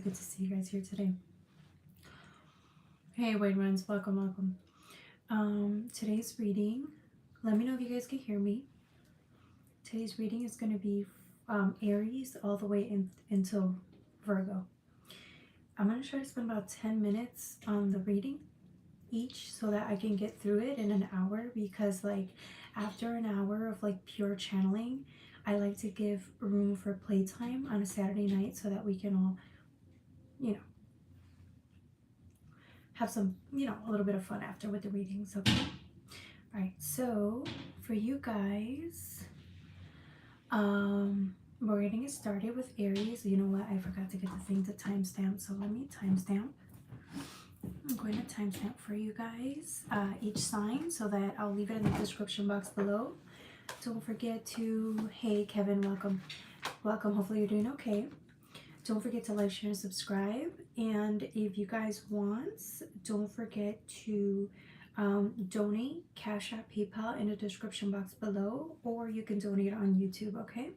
good to see you guys here today. Hey, Wade Runs, welcome. Today's reading, let me know if you guys can hear me. Today's reading is going to be Aries all the way until Virgo. I'm going to try to spend about 10 minutes on the reading each so that I can get through it in an hour, because like after an hour of like pure channeling, I like to give room for playtime on a Saturday night so that we can all, have some, a little bit of fun after with the readings, okay? All right, so for you guys, we're getting it started with Aries. You know what? I forgot to get the thing to timestamp, so let me timestamp. I'm going to timestamp for you guys each sign so that I'll leave it in the description box below. Don't forget to, hey Kevin, welcome. Hopefully you're doing okay. Don't forget to like, share, and subscribe. And if you guys want, don't forget to donate, Cash App, PayPal in the description box below, or you can donate on YouTube, okay?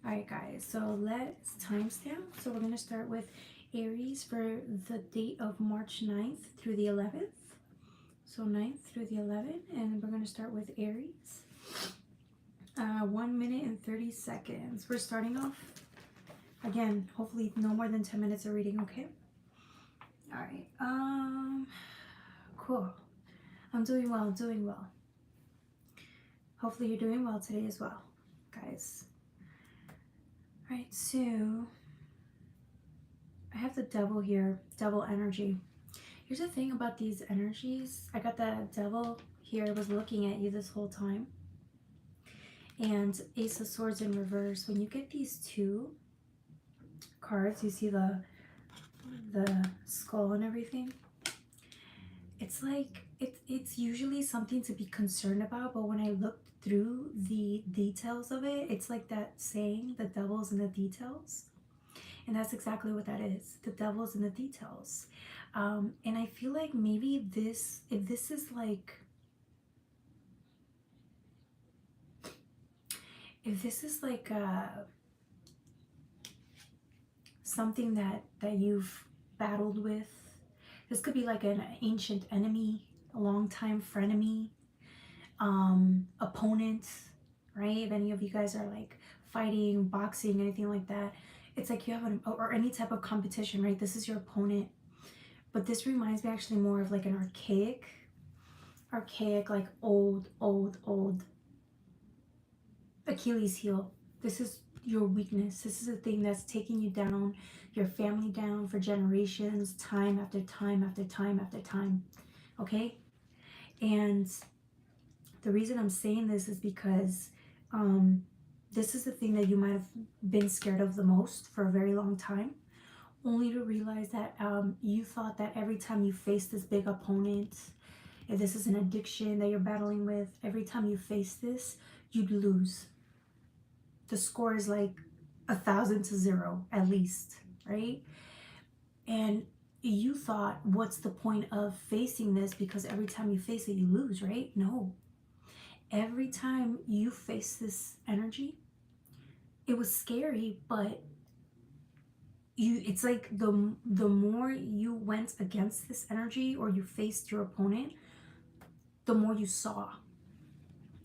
All right, guys, so let's timestamp. So we're going to start with Aries for the date of March 9th through the 11th. So 9th through the 11th, and we're going to start with Aries. 1 minute and 30 seconds. We're starting off, again, hopefully no more than 10 minutes of reading, okay? All right, cool. I'm doing well. Hopefully you're doing well today as well, guys. All right, so I have the devil here, devil energy. Here's the thing about these energies. I got the devil here, was looking at you this whole time. And Ace of Swords in reverse. When you get these two cards, you see the skull and everything. It's like it's usually something to be concerned about, but when I looked through the details of it, it's like that saying, the devil's in the details. And that's exactly what that is. The devil's in the details. And I feel like maybe if this is like something that you've battled with, this could be like an ancient enemy, a long-time frenemy, opponent, right? If any of you guys are like fighting, boxing, anything like that, it's like you have or any type of competition, right? This is your opponent. But this reminds me actually more of like an archaic, like old Achilles heel. This is your weakness. This is a thing that's taking you down, your family down for generations, time after time after time after time. Okay? And the reason I'm saying this is because this is the thing that you might have been scared of the most for a very long time, only to realize that you thought that every time you face this big opponent, if this is an addiction that you're battling with, every time you face this, you'd lose. The score is like 1,000 to 0 at least, right? And you thought, what's the point of facing this? Because every time you face it, you lose, right? No. Every time you face this energy, it was scary, but it's like the more you went against this energy or you faced your opponent, the more you saw,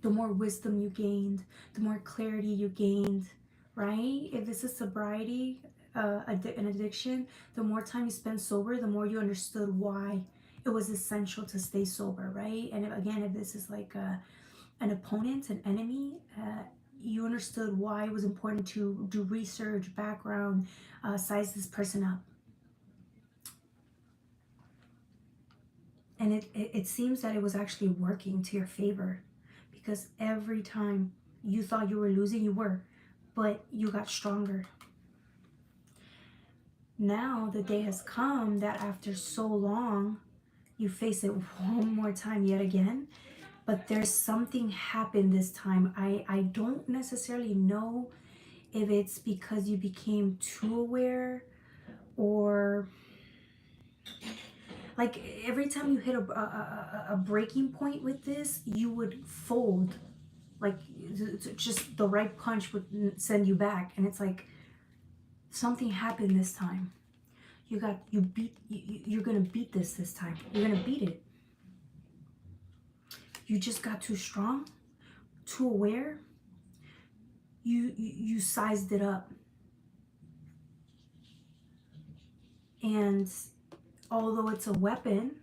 the more wisdom you gained, the more clarity you gained, right? If this is sobriety, an addiction, the more time you spend sober, the more you understood why it was essential to stay sober, right? And if this is like an opponent, an enemy, you understood why it was important to do research, background, size this person up. And it seems that it was actually working to your favor, because every time you thought you were losing, you were, but you got stronger. Now the day has come that after so long, you face it one more time yet again, but there's something happened this time. I don't necessarily know if it's because you became too aware, or like every time you hit a breaking point with this, you would fold. Like just the right punch would send you back. And it's like something happened this time. You're gonna beat this time. You're gonna beat it. You just got too strong, too aware. You sized it up. And although it's a weapon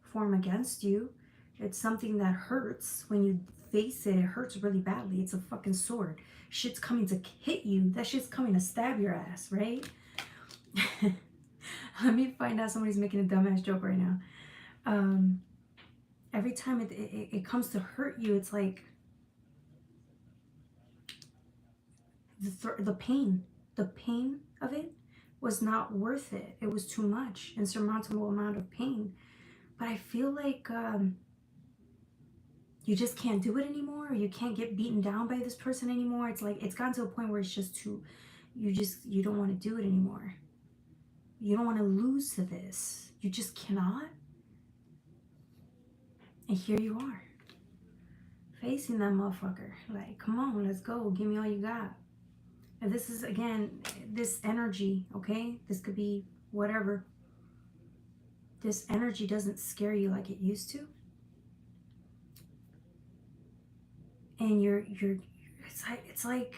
form against you, it's something that hurts. When you face it, it hurts really badly. It's a fucking sword. Shit's coming to hit you. That shit's coming to stab your ass, right? Let me find out somebody's making a dumbass joke right now. Every time it comes to hurt you, it's like the pain of it was not worth it. It was too much, insurmountable amount of pain. But I feel like you just can't do it anymore. You can't get beaten down by this person anymore. It's like it's gotten to a point where it's just too, you don't want to do it anymore. You don't want to lose to this. You just cannot. And here you are, facing that motherfucker. Like, come on, let's go. Give me all you got. And this is, again, this energy, okay? This could be whatever. This energy doesn't scare you like it used to. And it's like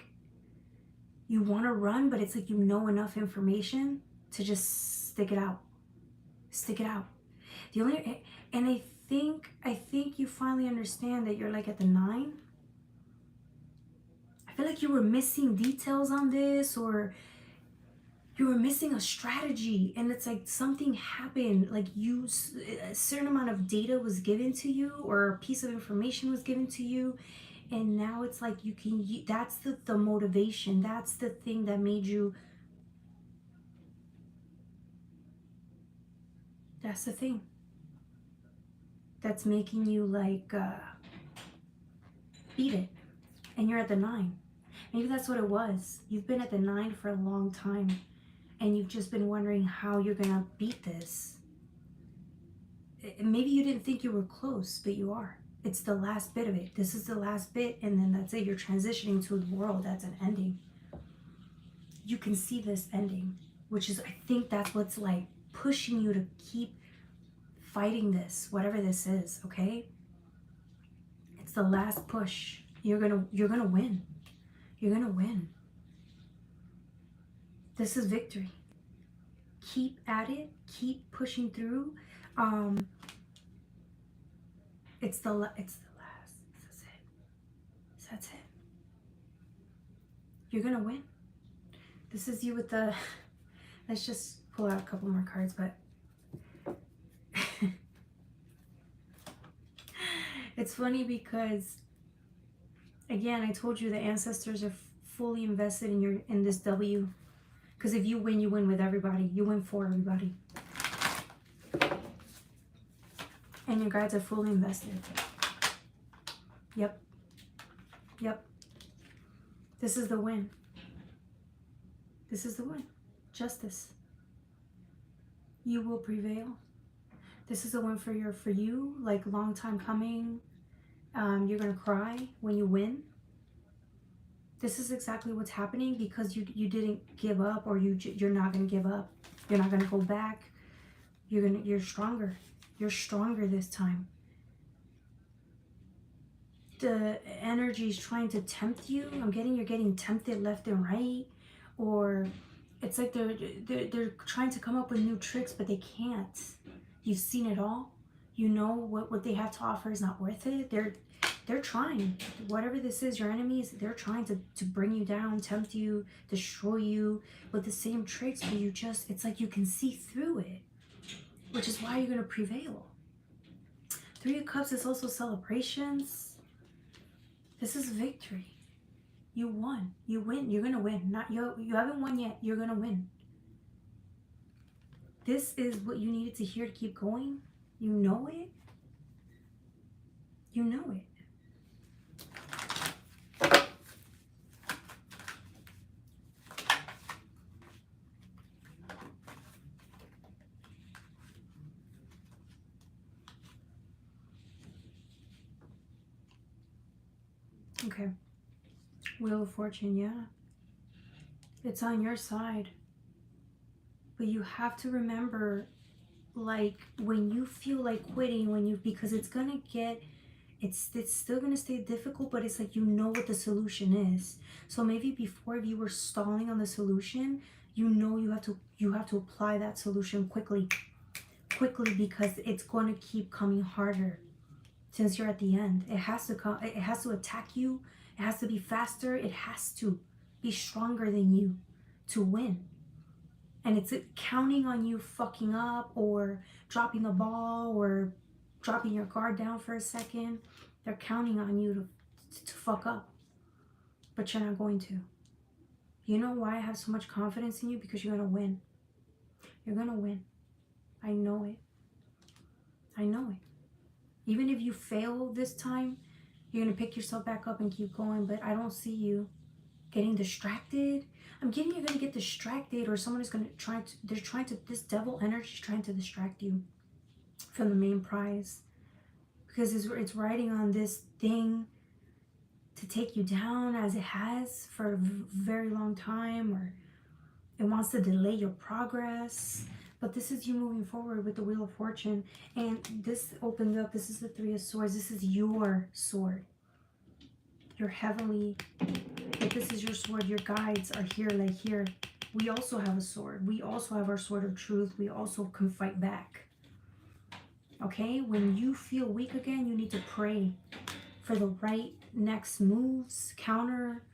you want to run, but it's like you know enough information to just stick it out. Stick it out. And I think you finally understand that you're like at the 9. I feel like you were missing details on this, or you were missing a strategy, and it's like something happened. Like a certain amount of data was given to you, or a piece of information was given to you, and now it's like that's the motivation. That's the thing that made you. That's the thing that's making you like beat it. And you're at the 9. Maybe that's what it was. You've been at the 9 for a long time, and you've just been wondering how you're gonna beat this. Maybe you didn't think you were close, but you are. It's the last bit of it. This is the last bit, and then that's it. You're transitioning to the world. That's an ending. You can see this ending, which is, I think that's what's like pushing you to keep fighting this, whatever this is, okay? It's the last push. You're gonna win. You're gonna win. This is victory. Keep at it. Keep pushing through. It's the last. That's it. That's it. You're gonna win. This is you with the. Let's just pull out a couple more cards, but it's funny because, again, I told you the ancestors are fully invested in this W. Because if you win with everybody. You win for everybody. And your guides are fully invested. Yep. Yep. This is the win. This is the win. Justice. You will prevail. This is a win for you, like long time coming. You're gonna cry when you win. This is exactly what's happening because you didn't give up, or you're not gonna give up. You're not gonna go back. You're stronger. You're stronger this time. The energy is trying to tempt you. You're getting tempted left and right, or it's like they're trying to come up with new tricks, but they can't. You've seen it all. You know what they have to offer is not worth it. They're trying. Whatever this is, your enemies, they're trying to bring you down, tempt you, destroy you with the same tricks, but it's like you can see through it, which is why you're going to prevail. 3 of Cups is also celebrations. This is victory. You won. You win. You're going to win. You haven't won yet. You're going to win. This is what you needed to hear to keep going. You know it. You know it. Okay. Wheel of Fortune, yeah. It's on your side. But you have to remember, like, when you feel like quitting, because it's gonna get, it's still gonna stay difficult, but it's like, you know what the solution is. So maybe before, if you were stalling on the solution, you know you have to apply that solution quickly, because it's going to keep coming harder. Since you're at the end, it has to come, it has to attack you, it has to be faster, it has to be stronger than you to win. And it's counting on you fucking up, or dropping the ball, or dropping your guard down for a second. They're counting on you to fuck up, but you're not going to. You know why I have so much confidence in you? Because you're gonna win. You're gonna win. I know it. I know it. Even if you fail this time, you're gonna pick yourself back up and keep going. But I don't see you getting distracted. I'm getting you're gonna get distracted, or someone is gonna this devil energy is trying to distract you from the main prize, because it's riding on this thing to take you down, as it has for a very long time, or it wants to delay your progress. But this is you moving forward with the Wheel of Fortune. And this opened up, this is the Three of Swords. This is your sword. Your heavenly, if this is your sword, your guides are here, like here. We also have a sword. We also have our sword of truth. We also can fight back. Okay? When you feel weak again, you need to pray for the right next moves, counter,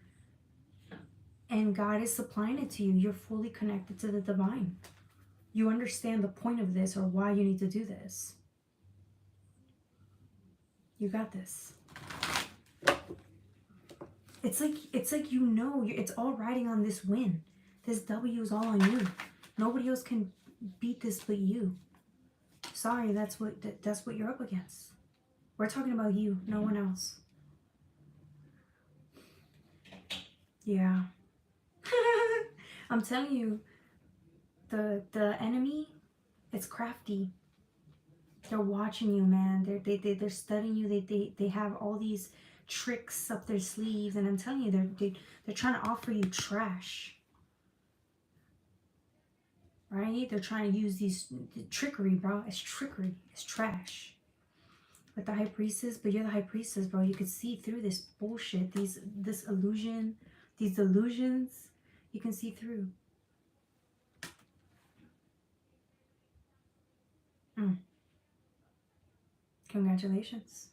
and God is supplying it to you. You're fully connected to the divine. You understand the point of this, or why you need to do this. You got this. It's like you know, it's all riding on this win. This W is all on you. Nobody else can beat this but you. Sorry, that's what you're up against. We're talking about you, no one else. Yeah. I'm telling you, the enemy, it's crafty. They're watching you, man. They're studying you. They have all these tricks up their sleeves, and I'm telling you, they're trying to offer you trash. Right? They're trying to use these trickery, bro. It's trickery. It's trash. With the High Priestess, but you're the High Priestess, bro. You could see through this bullshit, this illusion, these delusions. You can see through. Congratulations.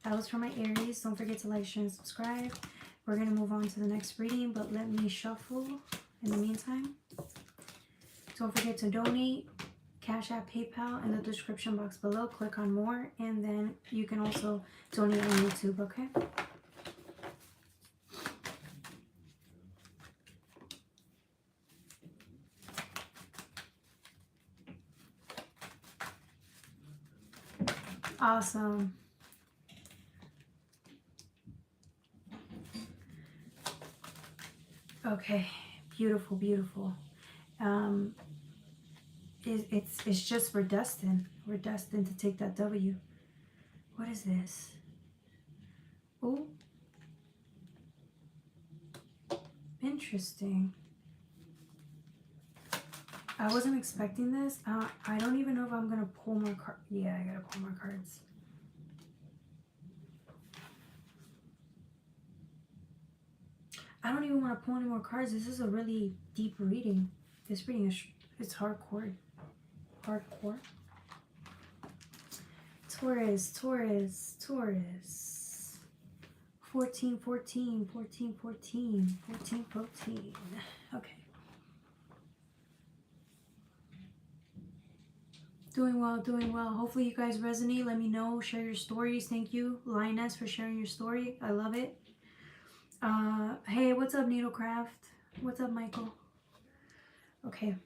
That was for my Aries. Don't forget to like, share, and subscribe. We're going to move on to the next reading, but let me shuffle in the meantime. Don't forget to donate. Cash App, PayPal in the description box below. Click on more, and then you can also donate on YouTube, okay? Awesome. Okay, beautiful, beautiful. It's just we're destined. We're destined to take that W. What is this? Oh, interesting. I wasn't expecting this. I don't even know if I'm gonna pull more cards. Yeah, I gotta pull more cards. I don't even want to pull any more cards. This is a really deep reading. This reading is it's hardcore. Hardcore. Taurus, Taurus, Taurus. 14, 14, 14, 14, 14, 14. Okay. Doing well, doing well. Hopefully you guys resonate. Let me know. Share your stories. Thank you, Lioness, for sharing your story. I love it. Hey, what's up, Needlecraft? What's up, Michael? Okay.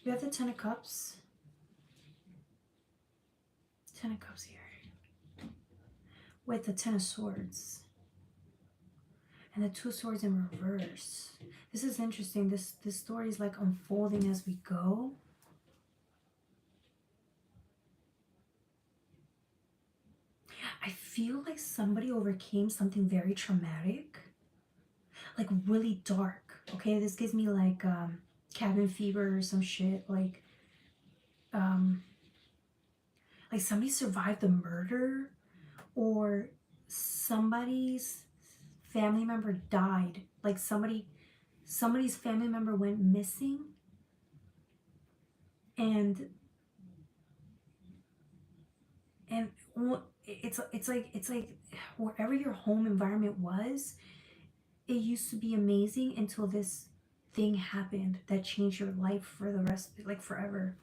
We have the Ten of Cups. Ten of Cups here. With the Ten of Swords. And the Two of Swords in reverse. This is interesting. This story is like unfolding as we go. I feel like somebody overcame something very traumatic, like really dark. Okay, this gives me like cabin fever or some shit. Um, like somebody survived a murder, or somebody's family member died. Like somebody's family member went missing, and it's like wherever your home environment was, it used to be amazing until this thing happened that changed your life for the rest, like forever.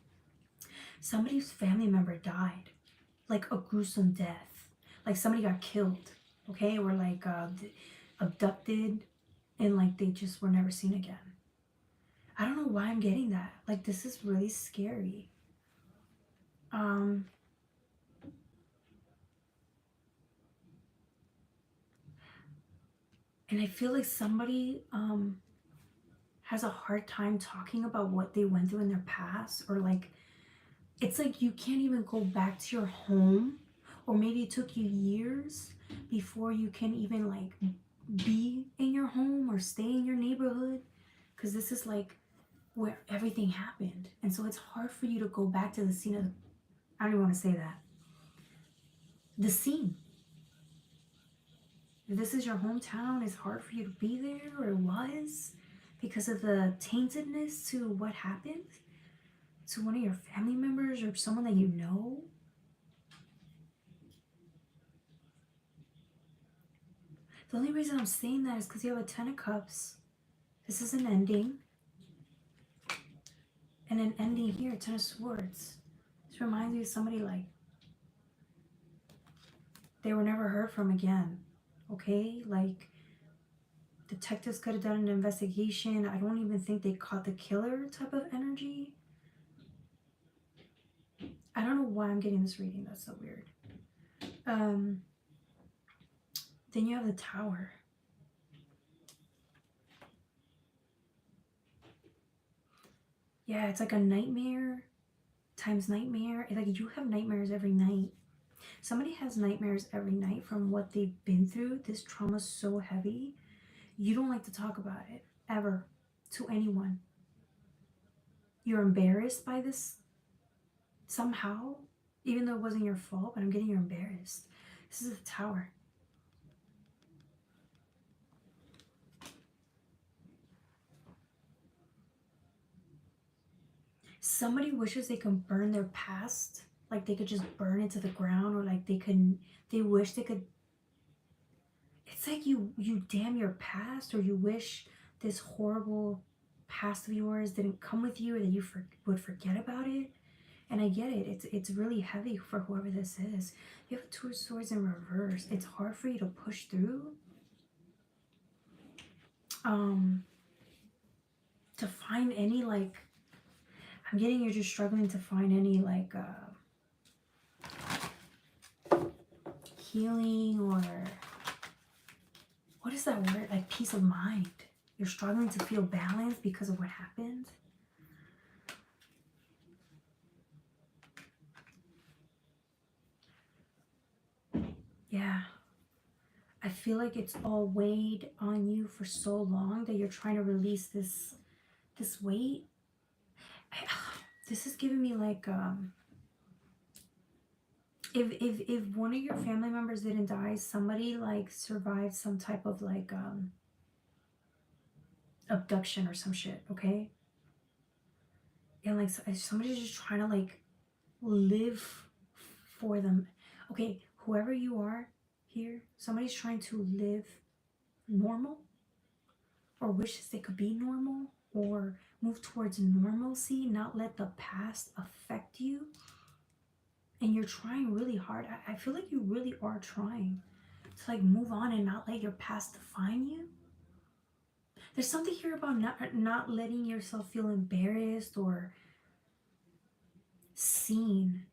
Somebody's family member died, like a gruesome death, like somebody got killed, okay, or like abducted, and like they just were never seen again. I don't know why I'm getting that. Like, this is really scary. And I feel like somebody has a hard time talking about what they went through in their past, or like it's like you can't even go back to your home, or maybe it took you years before you can even like be in your home or stay in your neighborhood, because this is like where everything happened. And so it's hard for you to go back to the scene of, I don't even want to say that, the scene. If this is your hometown, it's hard for you to be there, or it was, because of the taintedness to what happened to one of your family members or someone that you know. The only reason I'm saying that is because you have a 10 of Cups. This is an ending. And an ending here, 10 of Swords. This reminds me of somebody like they were never heard from again. Okay? Like, detectives could have done an investigation. I don't even think they caught the killer type of energy. I don't know why I'm getting this reading. That's so weird. Then you have the Tower. Yeah, it's like a nightmare times nightmare. Like, you have nightmares every night. Somebody has nightmares every night from what they've been through. This trauma is so heavy. You don't like to talk about it ever to anyone. You're embarrassed by this somehow, even though it wasn't your fault, but I'm getting you're embarrassed. This is the Tower. Somebody wishes they could burn their past, like they could just burn it to the ground, or like they wish they could. It's like you damn your past, or you wish this horrible past of yours didn't come with you, or that you would forget about it. And I get it. It's really heavy for whoever this is. You have 2 of Swords in reverse. It's hard for you to push through. To find any, like, I'm getting you're just struggling to find any, like, healing, or what is that word? Like, peace of mind. You're struggling to feel balanced because of what happened. Yeah. I feel like it's all weighed on you for so long that you're trying to release this weight. This is giving me like if one of your family members didn't die, somebody like survived some type of like abduction or some shit, okay? And like somebody's just trying to like live for them. Okay, whoever you are here, somebody's trying to live normal, or wishes they could be normal, or move towards normalcy, not let the past affect you. And you're trying really hard. I feel like you really are trying to like move on and not let your past define you. There's something here about not letting yourself feel embarrassed or seen.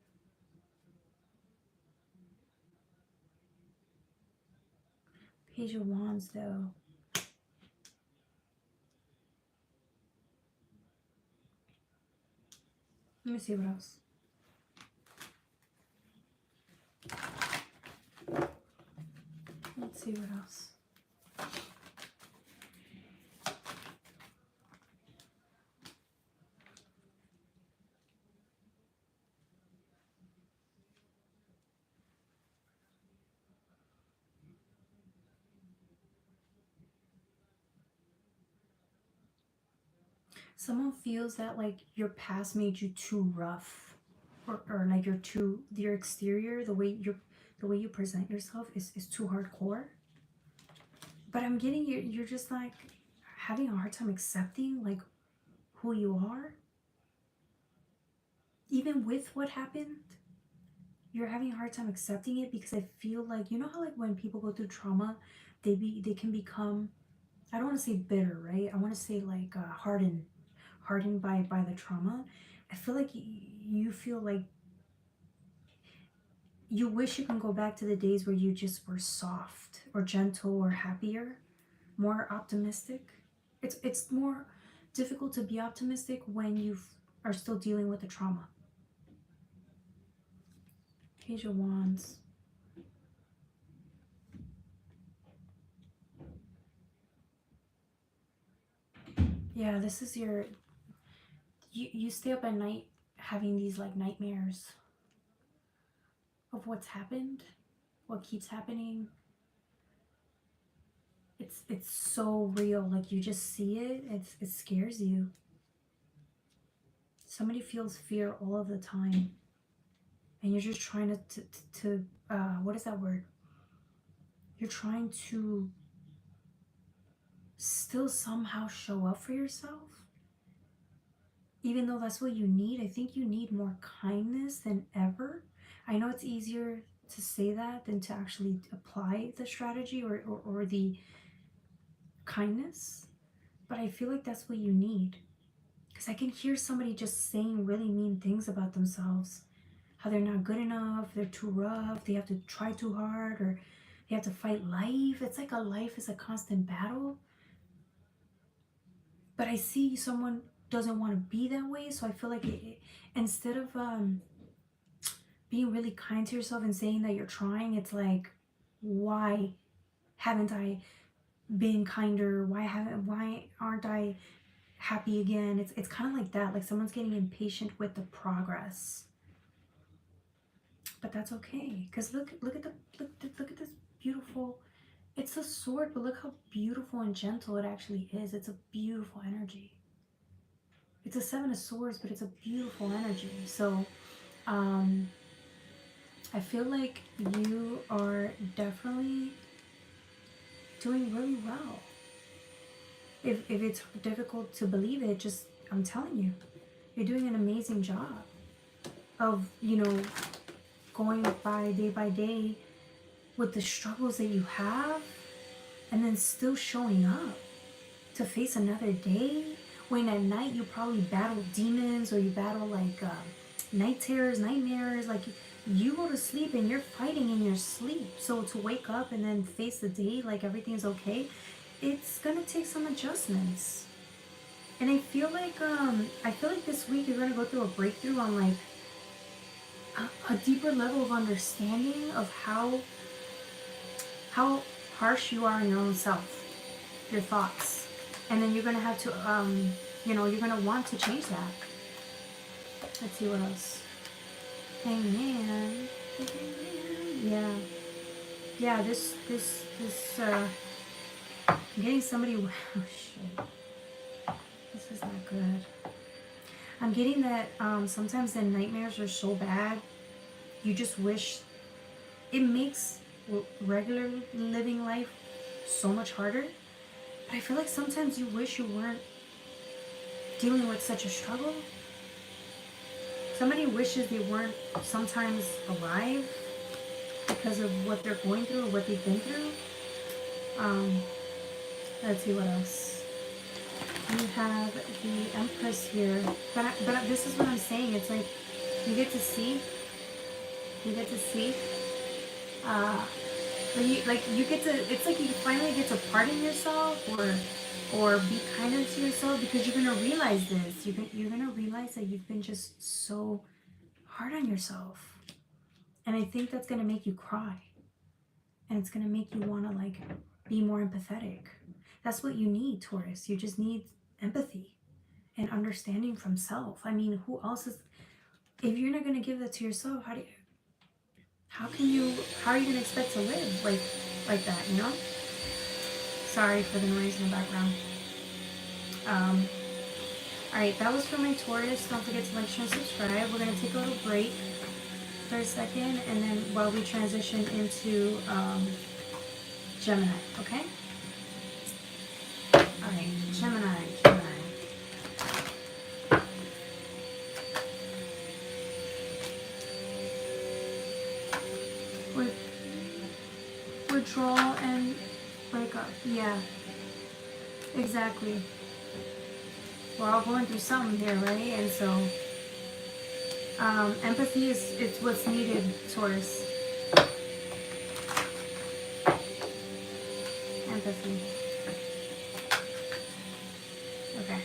Page of Wands, though. Let me see what else. Let's see what else. Someone feels that like your past made you too rough, or like your exterior, the way you present yourself is too hardcore. But I'm getting you're just like having a hard time accepting like who you are. Even with what happened, you're having a hard time accepting it, because I feel like, you know how like when people go through trauma, they can become, I don't want to say bitter, right? I want to say like hardened by the trauma. I feel like you feel like you wish you can go back to the days where you just were soft or gentle or happier, more optimistic. It's more difficult to be optimistic when you are still dealing with the trauma. Page of Wands. Yeah, this is your, you stay up at night having these like nightmares of what's happened, what keeps happening. It's so real, like you just see it. It scares you. Somebody feels fear all of the time, and you're just trying to what is that word? You're trying to still somehow show up for yourself, even though that's what you need. I think you need more kindness than ever. I know it's easier to say that than to actually apply the strategy or the kindness, but I feel like that's what you need. Because I can hear somebody just saying really mean things about themselves, how they're not good enough, they're too rough, they have to try too hard, or they have to fight life. It's like a life is a constant battle. But I see someone doesn't want to be that way, so I feel like instead of being really kind to yourself and saying that you're trying, it's like, why haven't I been kinder? Why aren't I happy again? It's kind of like that, like someone's getting impatient with the progress. But that's okay, because look at this beautiful, it's a sword, but look how beautiful and gentle it actually is. It's a beautiful energy. It's a Seven of Swords, but it's a beautiful energy. So I feel like you are definitely doing really well. If it's difficult to believe it, just, I'm telling you, you're doing an amazing job of, going by day with the struggles that you have, and then still showing up to face another day, when at night you probably battle demons, or you battle like night terrors, nightmares. Like you go to sleep and you're fighting in your sleep. So to wake up and then face the day like everything's okay, it's gonna take some adjustments. And I feel like this week you're gonna go through a breakthrough on like a deeper level of understanding of how harsh you are on your own self, your thoughts. And then you're gonna have to you're gonna want to change that. Let's see what else. Hangman. Yeah, this I'm getting somebody, oh shit, this is not good. I'm getting that sometimes the nightmares are so bad, you just wish, it makes regular living life so much harder. But I feel like sometimes you wish you weren't dealing with such a struggle. Somebody wishes they weren't sometimes alive because of what they're going through or what they've been through. Let's see what else. You have the Empress here, but this is what I'm saying. It's like you get to see. It's like you finally get to pardon yourself or be kinder to yourself, because you're gonna realize this. You're gonna realize that you've been just so hard on yourself, and I think that's gonna make you cry. and it's going to make you want to like be more empathetic. That's what you need, Taurus. You just need empathy and understanding from self. I mean, who else is, if you're not going to give that to yourself, how are you going to expect to live like that, you know? Sorry for the noise in the background. Alright, that was for my Taurus. Don't forget to like, share, and subscribe. We're going to take a little break for a second, and then while we transition into Gemini, okay? Alright, Gemini. Withdraw and break up. Yeah, exactly. We're all going through something here, right? And so empathy it's what's needed, Taurus. Empathy. Okay.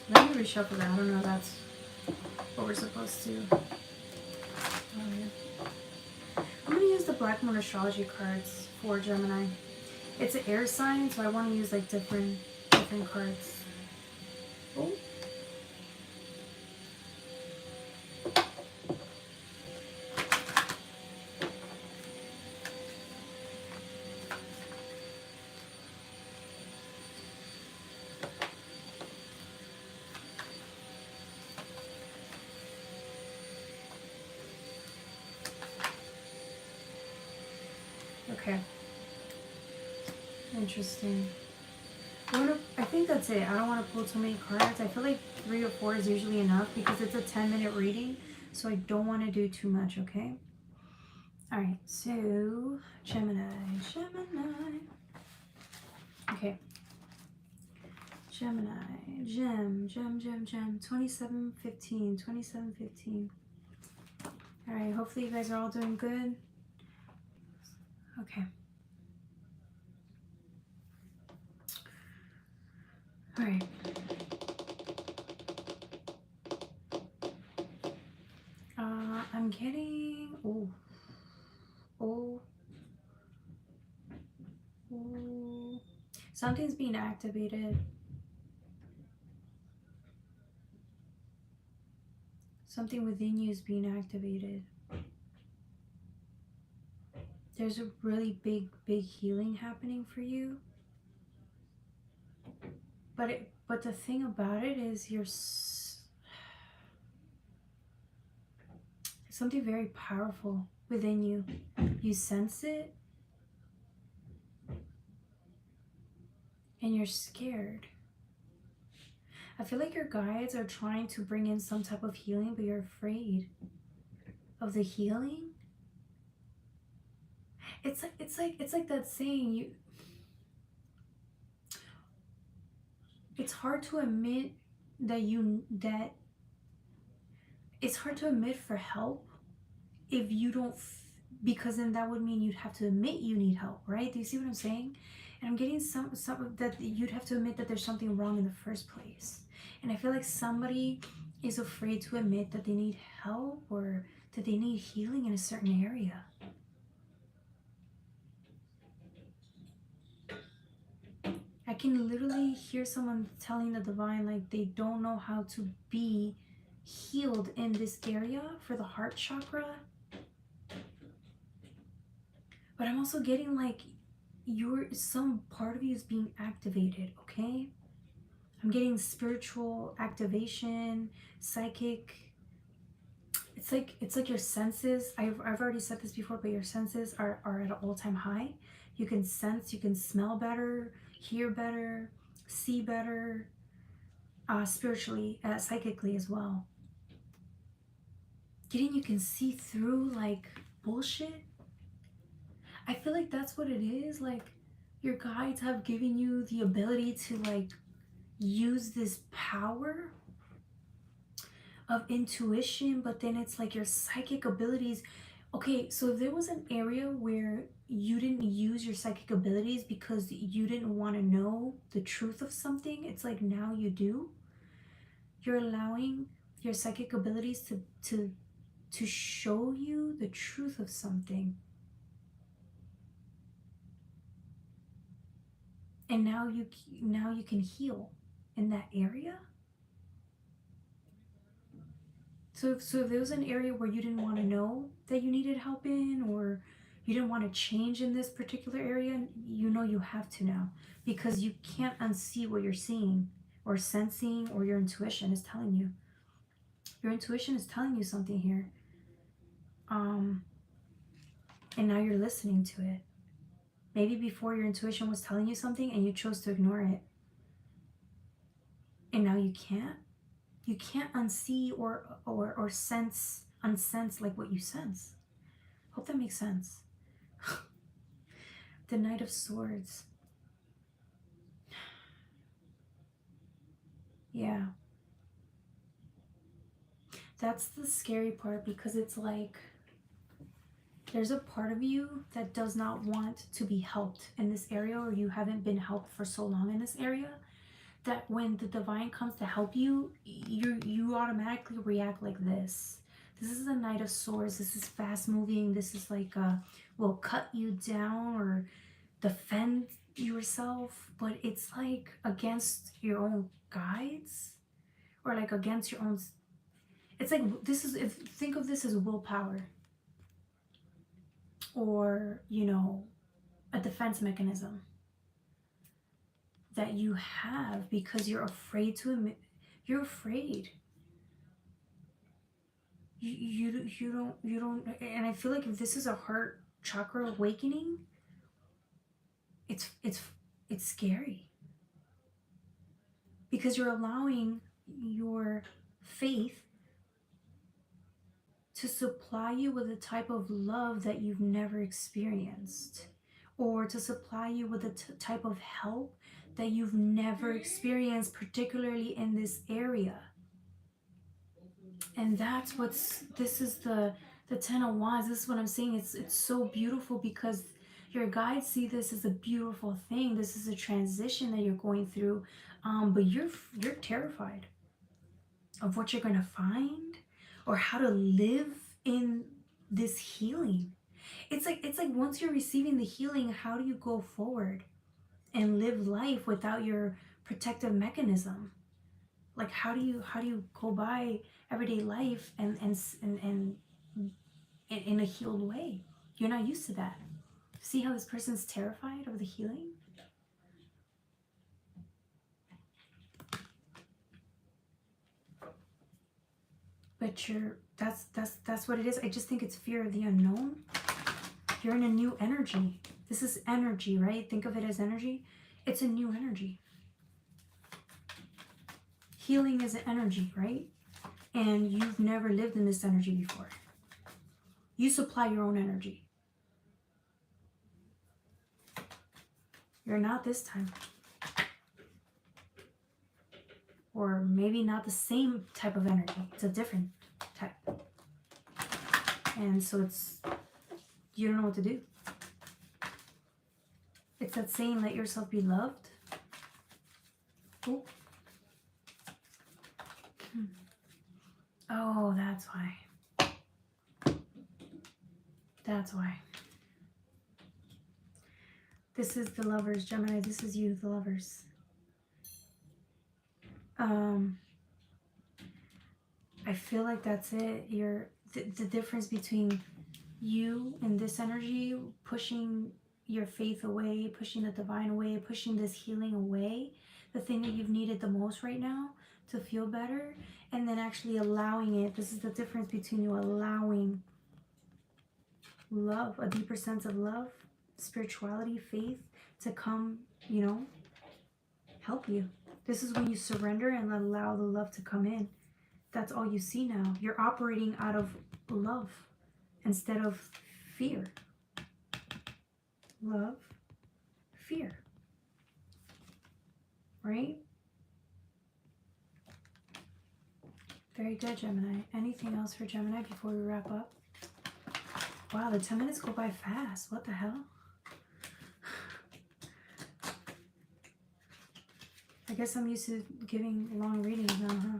Let me reshuffle that. I don't know if that's what we're supposed to. I'm going to use the Black Moon Astrology cards for Gemini. It's an air sign, so I want to use like different cards. Oh. Okay. Interesting. I think that's it. I don't want to pull too many cards. I feel like 3 or 4 is usually enough because it's a 10-minute reading. So I don't want to do too much, okay? Alright, so Gemini. Okay. Gemini. Gem. 2715. Alright, hopefully you guys are all doing good. Okay. All right. I'm getting, something's being activated. Something within you is being activated. There's a really big healing happening for you. But the thing about it is something very powerful within you. You sense it and you're scared. I feel like your guides are trying to bring in some type of healing, but you're afraid of the healing. It's like that saying, it's hard to admit it's hard to admit for help if you don't, because then that would mean you'd have to admit you need help, right? Do you see what I'm saying? And I'm getting some of that you'd have to admit that there's something wrong in the first place. And I feel like somebody is afraid to admit that they need help or that they need healing in a certain area. I can literally hear someone telling the divine like they don't know how to be healed in this area for the heart chakra. But I'm also getting like some part of you is being activated, okay? I'm getting spiritual activation, psychic. It's like your senses. I've already said this before, but your senses are at an all-time high. You can sense, you can smell better, hear better, see better, spiritually, psychically as well. You can see through like bullshit. I feel like that's what it is. Like your guides have given you the ability to like use this power of intuition, but then it's like your psychic abilities. Okay, so if there was an area where you didn't use your psychic abilities because you didn't want to know the truth of something, it's like now you do. You're allowing your psychic abilities to show you the truth of something. And now you can heal in that area. So if there was an area where you didn't want to know that you needed help in, or you didn't want to change in this particular area, you know you have to now, because you can't unsee what you're seeing or sensing, or your intuition is telling you. Your intuition is telling you something here. And now you're listening to it. Maybe before your intuition was telling you something and you chose to ignore it. And now you can't. You can't unsee or unsense like what you sense. Hope that makes sense. The Knight of Swords. Yeah. That's the scary part, because it's like there's a part of you that does not want to be helped in this area, or you haven't been helped for so long in this area, that when the divine comes to help you, you automatically react like this. This is the Knight of Swords. This is fast moving. This is like will cut you down or defend yourself, but it's like against your own guides, or like against your own. It's like this is, think of this as willpower, or a defense mechanism that you have because you're afraid to admit. You're afraid. You don't. And I feel like if this is a heart chakra awakening, it's scary, because you're allowing your faith to supply you with a type of love that you've never experienced, or to supply you with a type of help that you've never experienced, particularly in this area. And that's this is the Ten of Wands. This is what I'm saying. It's so beautiful, because your guides see this as a beautiful thing. This is a transition that you're going through, but you're terrified of what you're going to find, or how to live in this healing. It's like once you're receiving the healing, how do you go forward and live life without your protective mechanism? Like how do you go by everyday life and in a healed way? You're not used to that. See how this person's terrified of the healing? But that's what it is. I just think it's fear of the unknown. You're in a new energy. This is energy, right? Think of it as energy. It's a new energy. Healing is an energy, right? And you've never lived in this energy before. You supply your own energy. You're not this time. Or maybe not the same type of energy. It's a different type. And so you don't know what to do. It's that saying, let yourself be loved. Oh. Oh, that's why. That's why. This is the Lovers, Gemini. This is you, the Lovers. I feel like that's it. The difference between you and this energy, pushing your faith away, pushing the divine away, pushing this healing away, the thing that you've needed the most right now to feel better, and then actually allowing it. This is the difference between you allowing love, a deeper sense of love, spirituality, faith to come, help you. This is when you surrender and allow the love to come in. That's all you see now. You're operating out of love instead of fear. Love, fear. Right? Very good, Gemini. Anything else for Gemini before we wrap up? Wow, the 10 minutes go by fast. What the hell? I guess I'm used to giving long readings now, huh?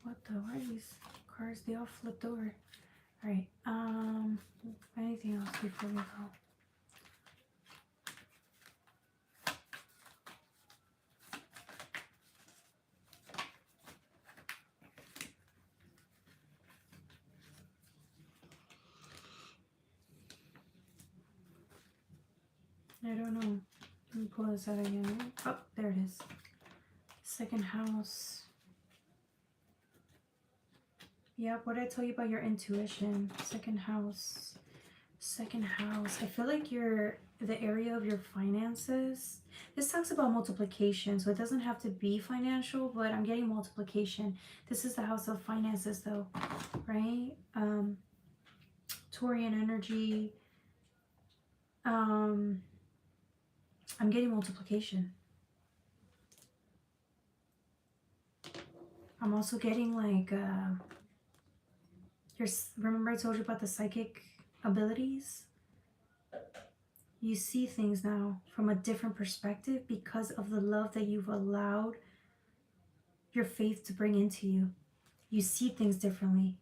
Where are these cards? They all flipped over. Alright, anything else before we go? I don't know. Let me pull this out again. Oh, there it is. Second house. Yep, what did I tell you about your intuition? Second house. Second house. I feel like the area of your finances. This talks about multiplication, so it doesn't have to be financial, but I'm getting multiplication. This is the house of finances though, right? Taurian energy. I'm getting multiplication. I'm also getting like remember I told you about the psychic abilities? You see things now from a different perspective because of the love that you've allowed your faith to bring into you. You see things differently.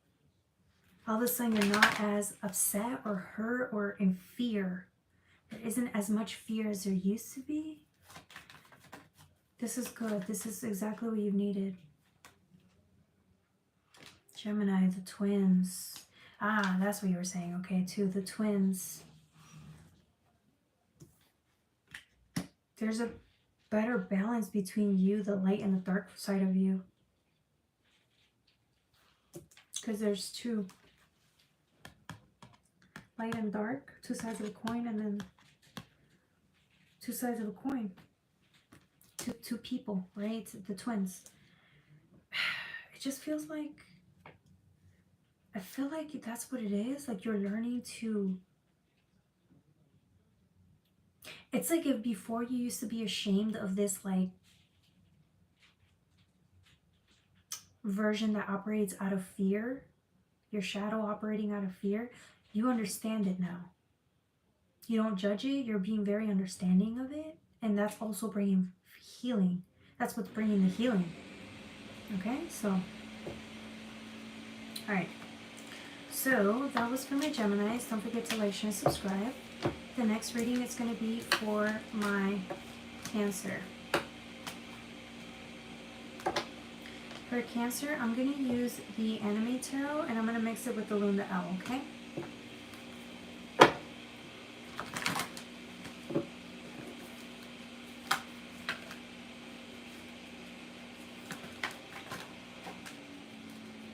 All of a sudden you're not as upset or hurt or in fear. There isn't as much fear as there used to be. This is good. This is exactly what you've needed. Gemini, the twins. Ah, that's what you were saying. Okay, too. The twins. There's a better balance between you, the light and the dark side of you. Because there's two. Light and dark. Two sides of a coin and then two sides of a coin. Two people, right? The twins. It just feels like... I feel like that's what it is. Like you're learning to... It's like if before you used to be ashamed of this like version that operates out of fear, your shadow operating out of fear, you understand it now. You don't judge it. You're being very understanding of it. And that's also bringing healing. That's what's bringing the healing. Okay, so... Alright. So, that was for my Geminis. Don't forget to like, share, and subscribe. The next reading is going to be for my Cancer. For Cancer, I'm going to use the Anime Tarot and I'm going to mix it with the Luna L, okay?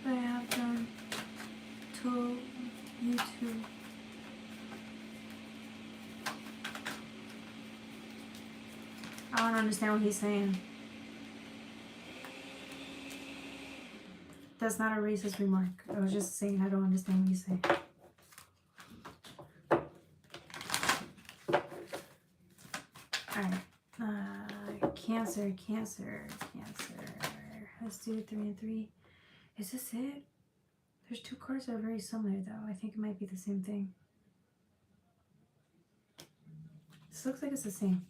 I have them told you to. I don't understand what he's saying. That's not a racist remark. I was just saying I don't understand what he's saying. Alright. Cancer. Let's do 3 and 3. Is this it? There's two cards that are very similar though. I think it might be the same thing. This looks like it's the same.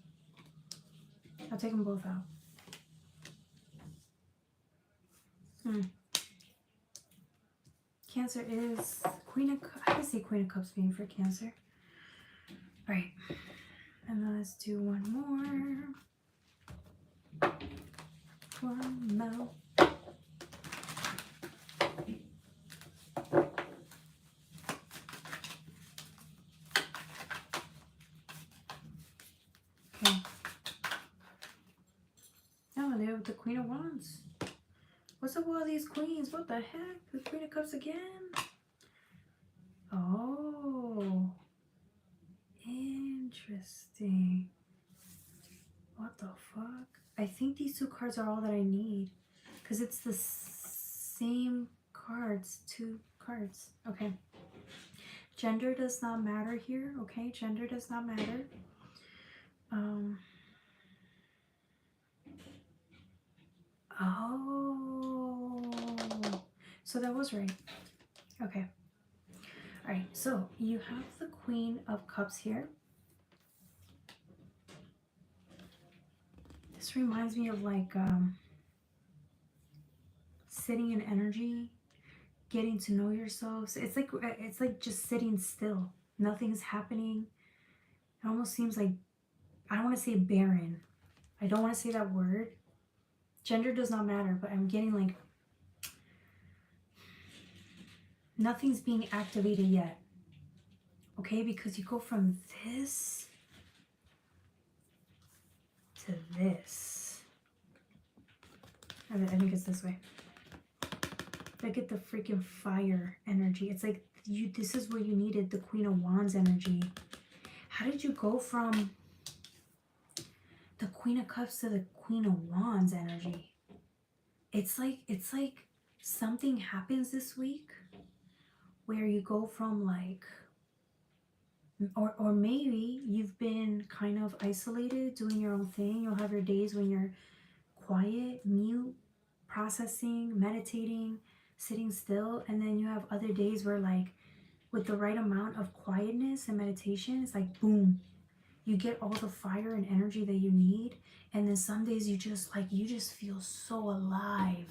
I'll take them both out. Cancer is Queen of Cups. I can see Queen of Cups being for Cancer. Alright. And then let's do one more. One more. Okay. Oh, they have the Queen of Wands. What's up with all these queens? What the heck? The Queen of Cups again? Oh. Interesting. What the fuck? I think these two cards are all that I need. Because it's the same cards. Two cards. Okay. Gender does not matter here. Okay. Gender does not matter. Oh. So that was right. Okay. Alright. So you have the Queen of Cups here. This reminds me of like sitting in energy, getting to know yourself. So it's like just sitting still. Nothing's happening. It almost seems like, I don't want to say barren. I don't want to say that word. Gender does not matter, but I'm getting like nothing's being activated yet. Okay, because you go from this to this. I think it's this way. Look at the freaking fire energy. It's like this is where you needed the Queen of Wands energy. How did you go from the Queen of Cups to the Queen of Wands energy? It's like something happens this week where you go from like, or maybe you've been kind of isolated, doing your own thing. You'll have your days when you're quiet, mute, processing, meditating, sitting still, and then you have other days where, like, with the right amount of quietness and meditation, it's like boom, you get all the fire and energy that you need. And then some days you just feel so alive,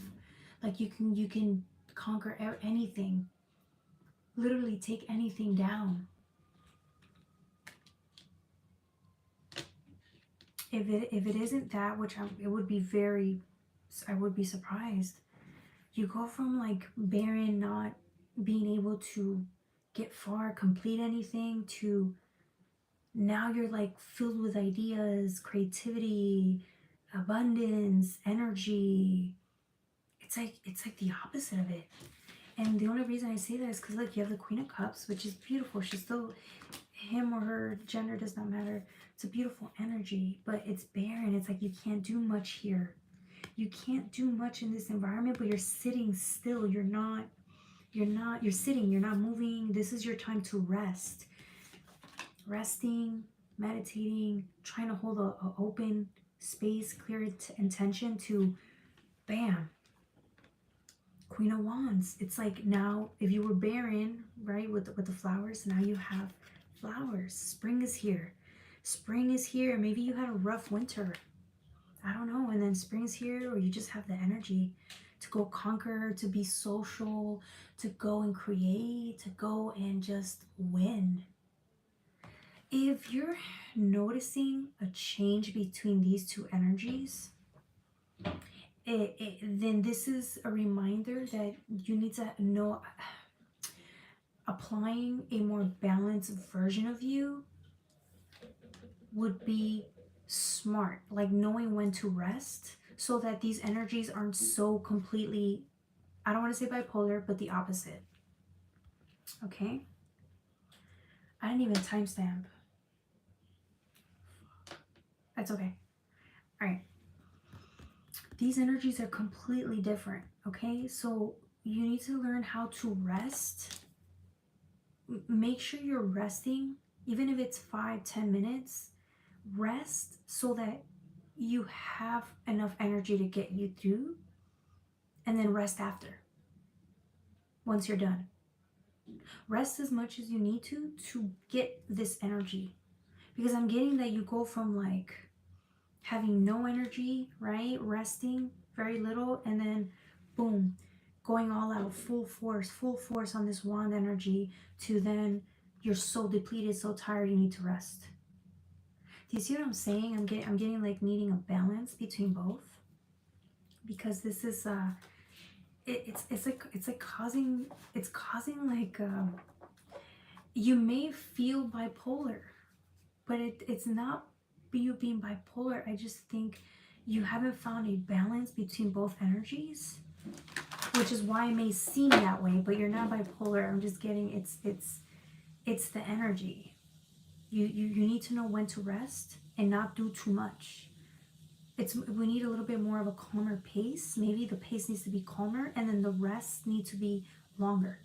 like you can conquer anything, literally take anything down. If it isn't that, which I would be surprised. You go from like barren, not being able to get far, complete anything, to now you're like filled with ideas, creativity, abundance, energy. It's like the opposite of it. And the only reason I say that is because, look, you have the Queen of Cups, which is beautiful. She's still, him or her, gender does not matter. It's a beautiful energy, but it's barren. It's like you can't do much here. You can't do much in this environment, but you're sitting still. You're sitting, you're not moving. This is your time to rest. Resting, meditating, trying to hold a open space, clear intention to, bam, Queen of Wands. It's like now, if you were barren, right, with the flowers, now you have flowers. Spring is here. Spring is here. Maybe you had a rough winter. I don't know. And then spring's here, or you just have the energy to go conquer, to be social, to go and create, to go and just win. If you're noticing a change between these two energies, then this is a reminder that you need to know, applying a more balanced version of you would be smart, like knowing when to rest so that these energies aren't so completely, I don't want to say bipolar, but the opposite. Okay, I didn't even timestamp. That's okay. All right, these energies are completely different. Okay, so you need to learn how to rest. Make sure you're resting, even if it's 5-10 minutes. Rest so that you have enough energy to get you through, and then rest after. Once you're done, rest as much as you need to get this energy, because I'm getting that you go from like having no energy, right, resting very little, and then boom, going all out, full force on this wand energy, to then you're so depleted, so tired, you need to rest. Do you see what I'm saying? I'm getting like needing a balance between both, because this is it's like causing like you may feel bipolar, but it's not you being bipolar. I just think you haven't found a balance between both energies, which is why it may seem that way, but you're not bipolar. I'm just getting it's the energy. You need to know when to rest and not do too much. We need a little bit more of a calmer pace. Maybe the pace needs to be calmer, and then the rest need to be longer.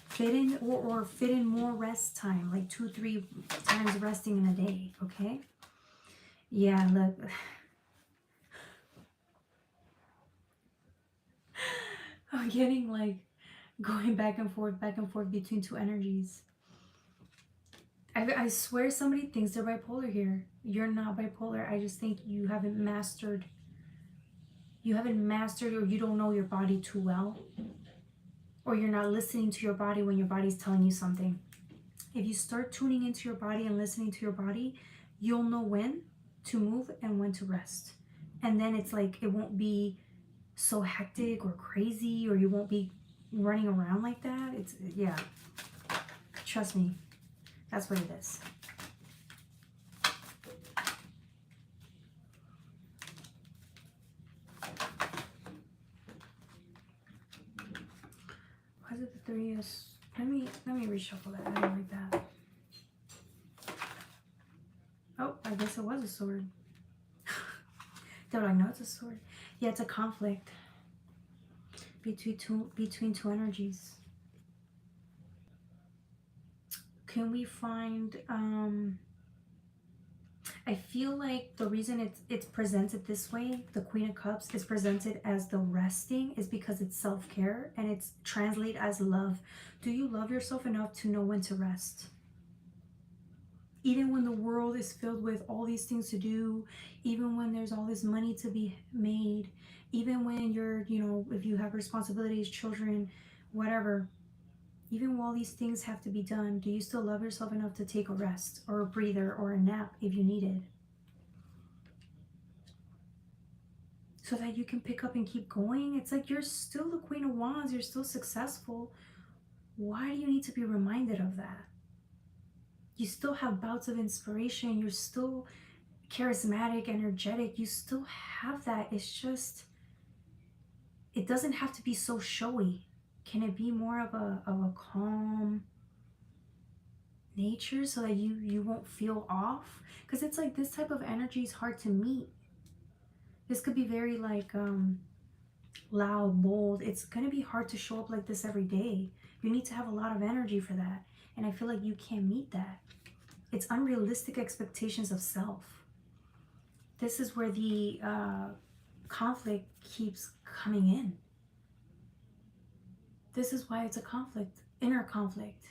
Fit in or fit in more rest time, like 2-3 times resting in a day. Okay. Yeah, look. I'm getting like going back and forth between two energies. I swear somebody thinks they're bipolar here. You're not bipolar. I just think you haven't mastered You haven't mastered, or you don't know your body too well, or you're not listening to your body when your body's telling you something. If you start tuning into your body and listening to your body, you'll know when to move and when to rest. And then it's like, it won't be so hectic or crazy, or you won't be running around like that. It's, yeah, trust me, that's what it is. Why is it the 3 of... Let me reshuffle that. I don't like that. Oh, I guess it was a sword. They're like, no, it's a sword. Yeah, it's a conflict between two energies. Can we find... I feel like the reason it's presented this way, the Queen of Cups is presented as the resting, is because it's self-care and it's translated as love. Do you love yourself enough to know when to rest? Even when the world is filled with all these things to do, even when there's all this money to be made, even when you're, you know, if you have responsibilities, children, whatever, even while these things have to be done, do you still love yourself enough to take a rest or a breather or a nap if you need it? So that you can pick up and keep going? It's like, you're still the Queen of Wands. You're still successful. Why do you need to be reminded of that? You still have bouts of inspiration. You're still charismatic, energetic. You still have that. It's just, it doesn't have to be so showy. Can it be more of a calm nature so that you won't feel off? Because it's like, this type of energy is hard to meet. This could be very like loud, bold. It's gonna be hard to show up like this every day. You need to have a lot of energy for that, and I feel like you can't meet that. It's unrealistic expectations of self. This is where the conflict keeps coming in. This is why it's a conflict, inner conflict.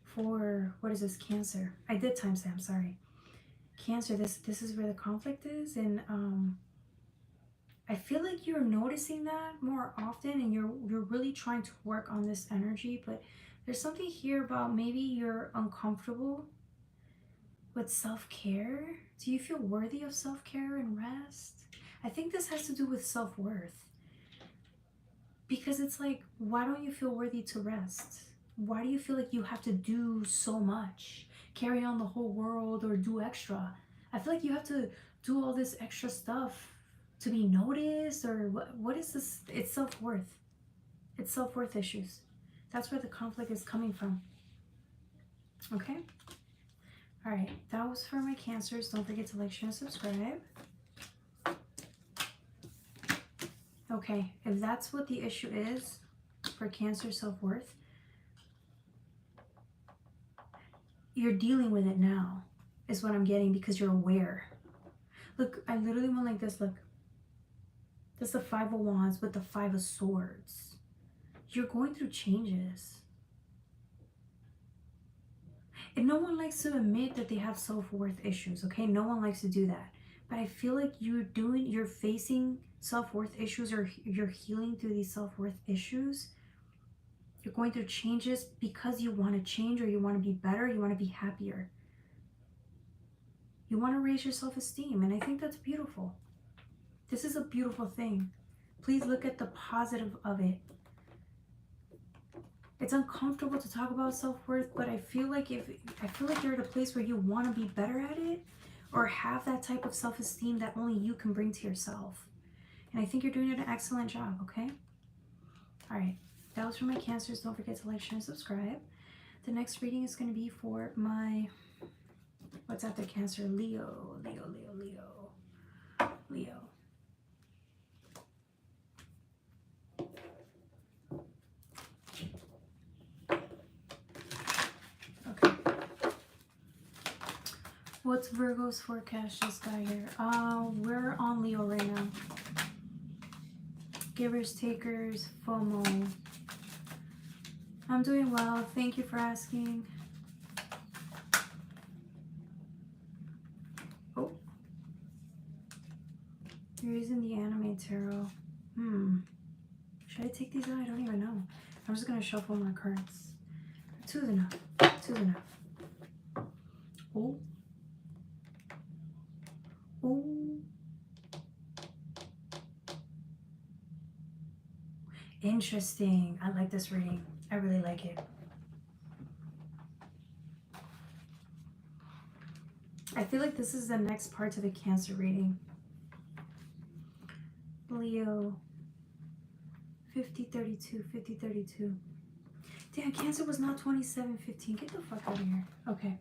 For, what is this, Cancer? I did timestamp, sorry. Cancer, this is where the conflict is, and I feel like you're noticing that more often, and you're really trying to work on this energy, but there's something here about maybe you're uncomfortable with self-care. Do you feel worthy of self-care and rest? I think this has to do with self-worth. Because it's like, why don't you feel worthy to rest? Why do you feel like you have to do so much? Carry on the whole world or do extra? I feel like you have to do all this extra stuff to be noticed, or what is this? It's self-worth. It's self-worth issues. That's where the conflict is coming from. Okay? All right, that was for my Cancers. Don't forget to like, share, and subscribe. Okay, if that's what the issue is for Cancer self-worth, you're dealing with it now, is what I'm getting, because you're aware. Look, I literally went like this, look. That's the 5 of Wands with the 5 of Swords. You're going through changes. And no one likes to admit that they have self-worth issues, okay? No one likes to do that. But I feel like you're facing self-worth issues, or you're healing through these self-worth issues. You're going through changes because you want to change, or you want to be better, you want to be happier. You want to raise your self-esteem, and I think that's beautiful. This is a beautiful thing. Please look at the positive of it. It's uncomfortable to talk about self-worth, but I feel like you're at a place where you want to be better at it, or have that type of self-esteem that only you can bring to yourself. And I think you're doing an excellent job, okay? All right, that was for my Cancers. Don't forget to like, share, and subscribe. The next reading is going to be for my, what's after Cancer? Leo. What's Virgo's forecast just got here? We're on Leo right now. Givers, takers, FOMO. I'm doing well. Thank you for asking. Oh. You're using the anime tarot. Should I take these out? I don't even know. I'm just going to shuffle more cards. 2's enough. 2's enough. Oh. Oh. Interesting. I like this reading. I really like it. I feel like this is the next part to the Cancer reading. Leo. 50-32. 50-32. Damn, Cancer was not 27-15. Get the fuck out of here. Okay.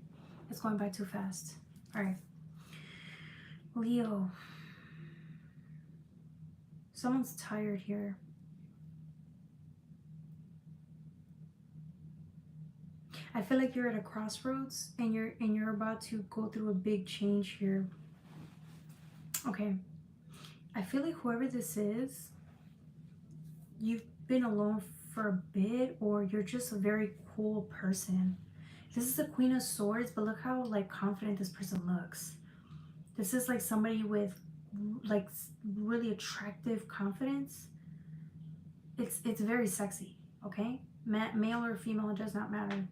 It's going by too fast. Alright. Leo. Someone's tired here. I feel like you're at a crossroads and you're about to go through a big change here. Okay. I feel like whoever this is, you've been alone for a bit, or you're just a very cool person. This is the Queen of Swords, but look how like confident this person looks. This is like somebody with like really attractive confidence. It's very sexy, okay? Male or female, it does not matter.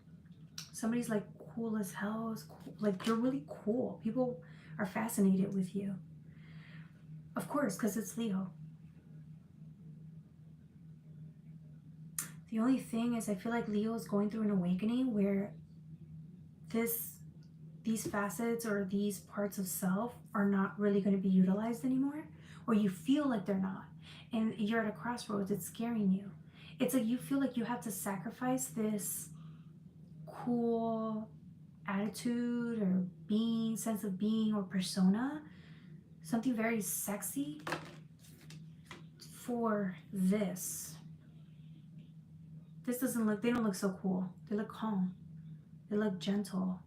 Somebody's like cool as hell. Cool. Like you're really cool. People are fascinated with you. Of course, because it's Leo. The only thing is I feel like Leo is going through an awakening where these facets or these parts of self are not really going to be utilized anymore, or you feel like they're not. And you're at a crossroads. It's scaring you. It's like you feel like you have to sacrifice this cool attitude or being, sense of being or persona, something very sexy for this. This doesn't look, they don't look so cool. They look calm. They look gentle.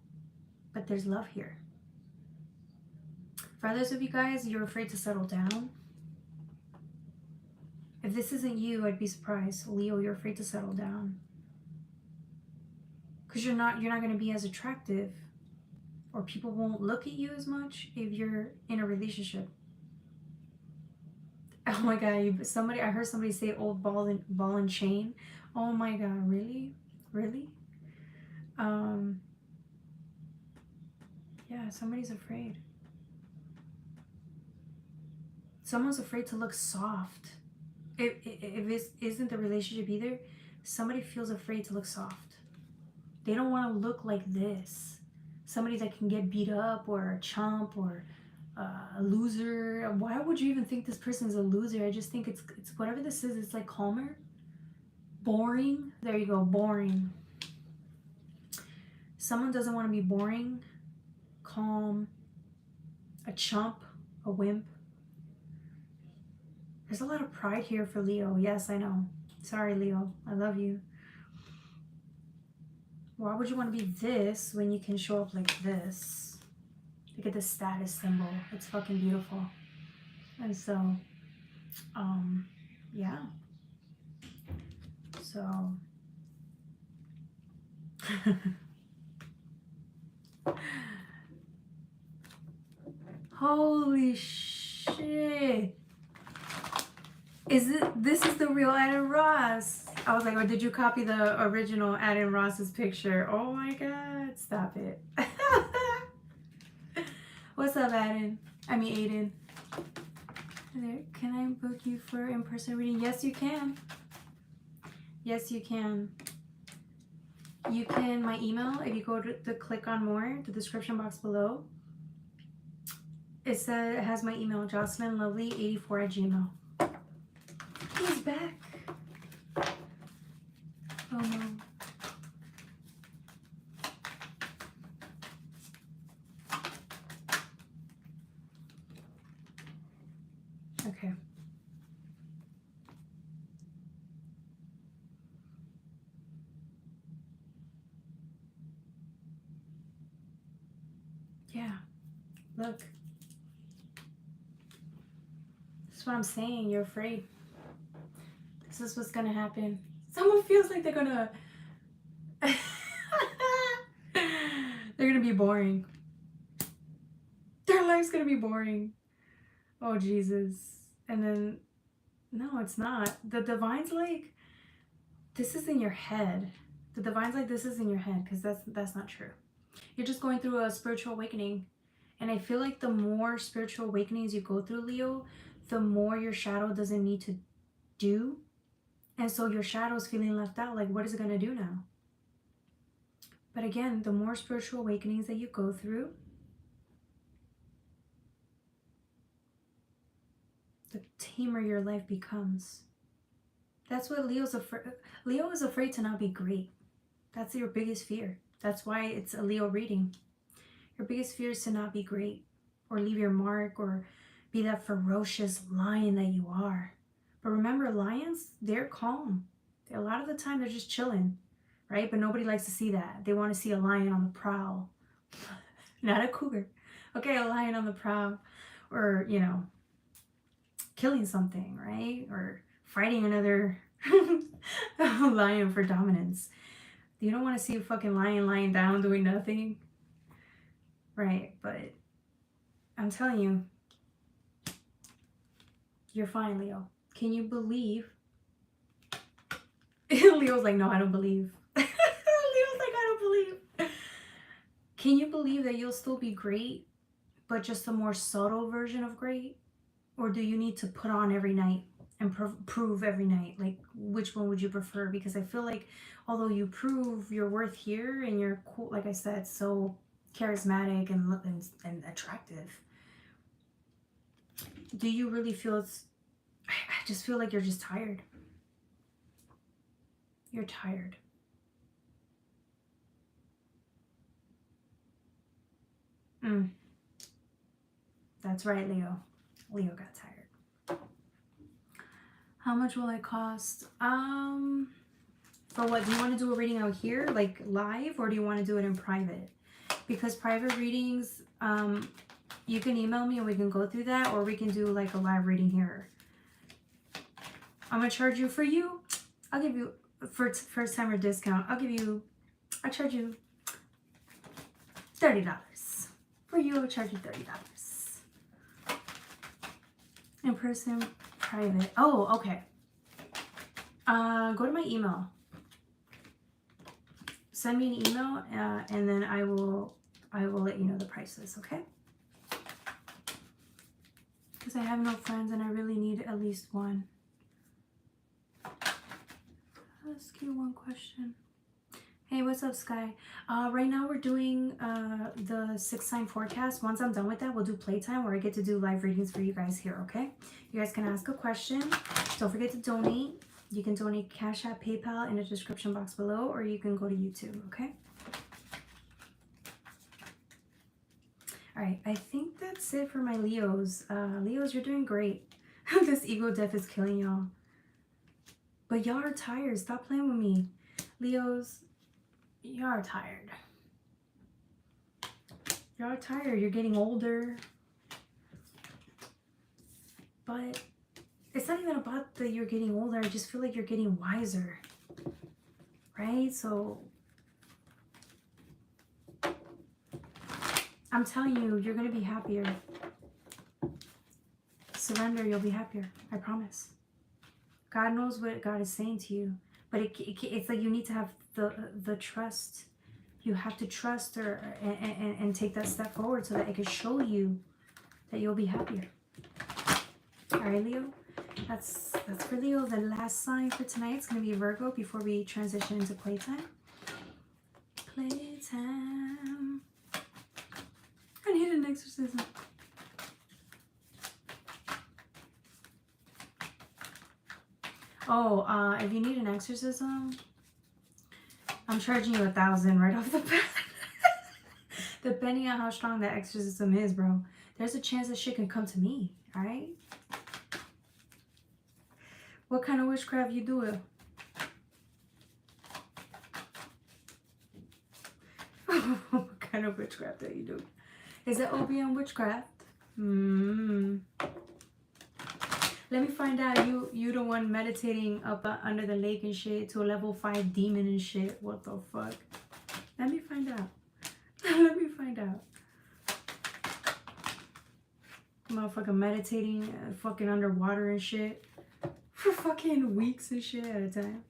But there's love here. For others of you guys, you're afraid to settle down. If this isn't you, I'd be surprised. Leo, you're afraid to settle down. Because you're not going to be as attractive, or people won't look at you as much if you're in a relationship. Oh my God, I heard somebody say old ball and chain. Oh my God, really? Really? Yeah, somebody's afraid. Someone's afraid to look soft. If this isn't the relationship either, somebody feels afraid to look soft. They don't want to look like this. Somebody that can get beat up, or a chump, or a loser. Why would you even think this person's a loser? I just think it's whatever this is. It's like calmer, boring. There you go, boring. Someone doesn't want to be boring, calm, a chump, a wimp. There's a lot of pride here for Leo. Yes, I know. Sorry, Leo. I love you. Why would you want to be this when you can show up like this? Look at the status symbol. It's fucking beautiful. And so, yeah. So, holy shit. This is the real Adam Ross. I was like, or did you copy the original Adam Ross's picture? Oh my God, stop it. What's up, Aiden? Can I book you for in-person reading? Yes, you can. Yes, you can. You can, my email, if you go to the click on more, the description box below, it has my email, jocelynlovely84@gmail.com. He's back. Oh no. Okay. Yeah. Look. This is what I'm saying. You're afraid. This is what's gonna happen. Someone feels like they're gonna they're gonna be boring. Their life's gonna be boring. Oh Jesus. And then, no, it's not. The divine's like, this is in your head. The divine's like, this is in your head, because that's not true. You're just going through a spiritual awakening. And I feel like the more spiritual awakenings you go through, Leo, the more your shadow doesn't need to do. And so your shadow's feeling left out. Like, what is it going to do now? But again, the more spiritual awakenings that you go through, the tamer your life becomes. That's what Leo's afraid. Leo is afraid to not be great. That's your biggest fear. That's why it's a Leo reading. Your biggest fear is to not be great or leave your mark or be that ferocious lion that you are. But remember, lions, they're calm. A lot of the time, they're just chilling, right? But nobody likes to see that. They want to see a lion on the prowl. Not a cougar. Okay, a lion on the prowl. Or, you know, killing something, right? Or fighting another lion for dominance. You don't want to see a fucking lion lying down doing nothing. Right, but I'm telling you, you're fine, Leo. Can you believe? Leo's like, no, I don't believe. Leo's like, I don't believe. Can you believe that you'll still be great, but just a more subtle version of great? Or do you need to put on every night and prove every night? Like, which one would you prefer? Because I feel like although you prove your worth here and you're cool, like I said, so charismatic and attractive, do you really feel it's... I just feel like you're just tired. You're tired. That's right, Leo. Leo got tired. How much will it cost? For what? Do you want to do a reading out here, like live, or do you want to do it in private? Because private readings, you can email me and we can go through that, or we can do like a live reading here. I'm gonna charge you for you. I'll give you first timer discount. I'll charge you $30. For you, I'll charge you $30. In person, private. Oh, okay. Go to my email. Send me an email, and then I will let you know the prices, okay? Because I have no friends and I really need at least one. I'll ask you one question. Hey, what's up, Sky? Right now we're doing the 6-sign forecast. Once I'm done with that, we'll do playtime where I get to do live readings for you guys here, okay? You guys can ask a question. Don't forget to donate. You can donate Cash App, PayPal in the description box below, or you can go to YouTube, okay? All right, I think that's it for my Leos. Leos, you're doing great. This ego death is killing y'all. But y'all are tired. Stop playing with me. Leos, y'all are tired. Y'all are tired. You're getting older. But it's not even about that you're getting older. I just feel like you're getting wiser. Right? So I'm telling you, you're going to be happier. Surrender, you'll be happier. I promise. God knows what God is saying to you. But it's like you need to have the trust. You have to trust her and take that step forward so that it can show you that you'll be happier. All right, Leo. That's for Leo. The last sign for tonight is going to be Virgo before we transition into playtime. Playtime. I need an exorcism. Oh, if you need an exorcism, I'm charging you $1,000 right off the bat. Depending on how strong that exorcism is, bro. There's a chance that shit can come to me, alright? What kind of witchcraft you do it? What kind of witchcraft that you do? Is it opium witchcraft? Let me find out. You the one meditating up under the lake and shit to a level 5 demon and shit. What the fuck? Let me find out. Let me find out. Motherfucker fucking meditating, fucking underwater and shit for fucking weeks and shit at a time.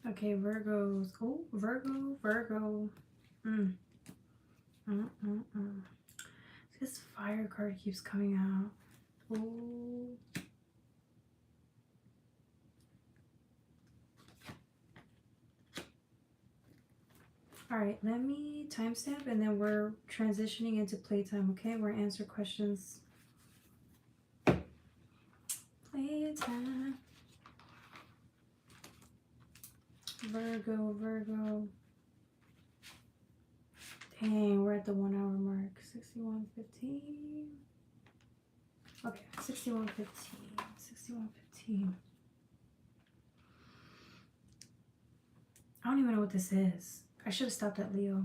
Okay, Virgos. Oh, Virgo. This fire card keeps coming out. Oh. All right, let me timestamp and then we're transitioning into playtime, okay? We're answer questions. Playtime. Virgo. Dang, we're at the 1 hour mark. 61:15. Okay, 61:15. I don't even know what this is. I should have stopped at Leo.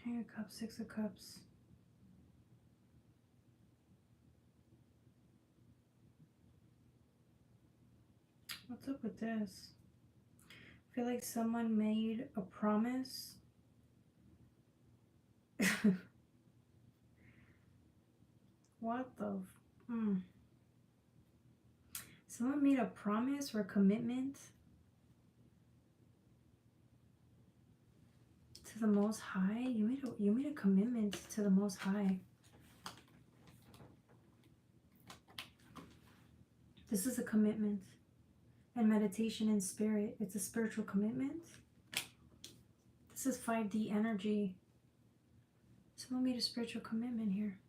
King of Cups, Six of Cups. What's up with this? I feel like someone made a promise. What the? Someone made a promise or a commitment to the Most High. You made a commitment to the Most High. This is a commitment. And meditation in spirit. It's a spiritual commitment. This is 5D energy. Someone made a spiritual commitment here.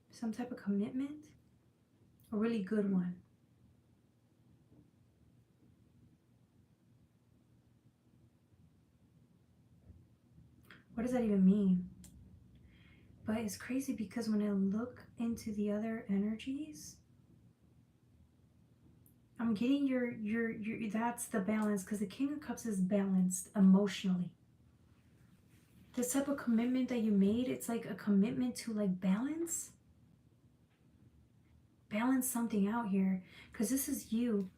Some type of commitment. A really good one. What does that even mean? But it's crazy because when I look into the other energies, I'm getting your that's the balance, because the King of Cups is balanced emotionally. This type of commitment that you made, it's like a commitment to like balance something out here, because this is you.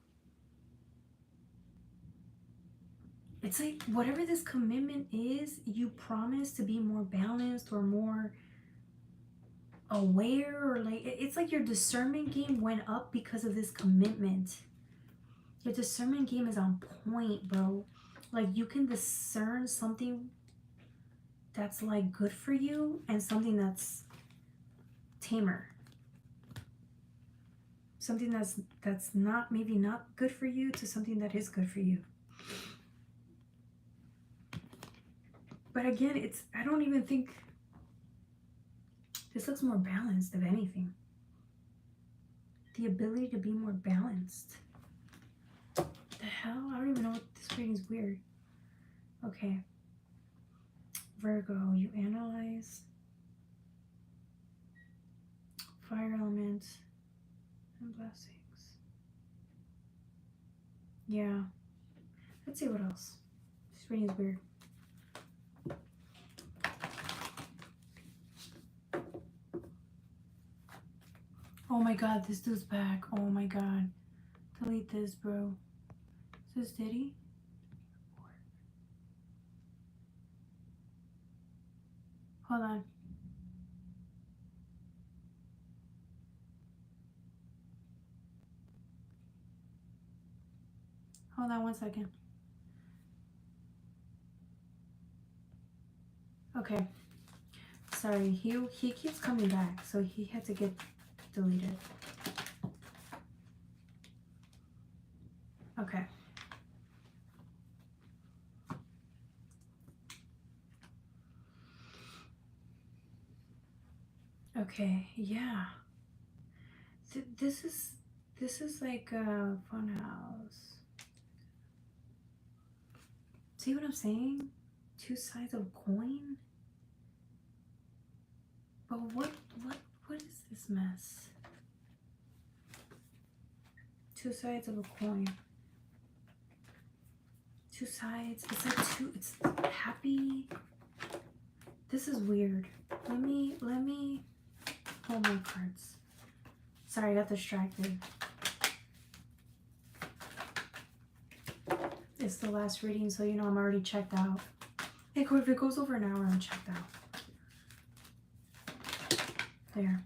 It's like whatever this commitment is, you promise to be more balanced or more aware, or like it's like your discernment game went up because of this commitment. Your discernment game is on point, bro. Like you can discern something that's like good for you and something that's tamer. Something that's not, maybe not good for you, to something that is good for you. But again, I don't even think this looks more balanced, if anything. The ability to be more balanced. The hell? I don't even know what this reading is weird. Okay. Virgo, you analyze. Fire element and blessings. Yeah. Let's see what else. This reading is weird. Oh my god, this dude's back. Oh my god. Delete this, bro. Is this Diddy? Hold on. Hold on 1 second. Okay. Sorry, he keeps coming back, so he had to get deleted. Okay. Okay, yeah. this is like a fun house. See what I'm saying? Two sides of a coin. But what is this mess? Two sides of a coin. Two sides. It's like two. It's happy. This is weird. Let me hold my cards. Sorry, I got distracted. It's the last reading, so you know I'm already checked out. Hey, if it goes over an hour, I'm checked out. There.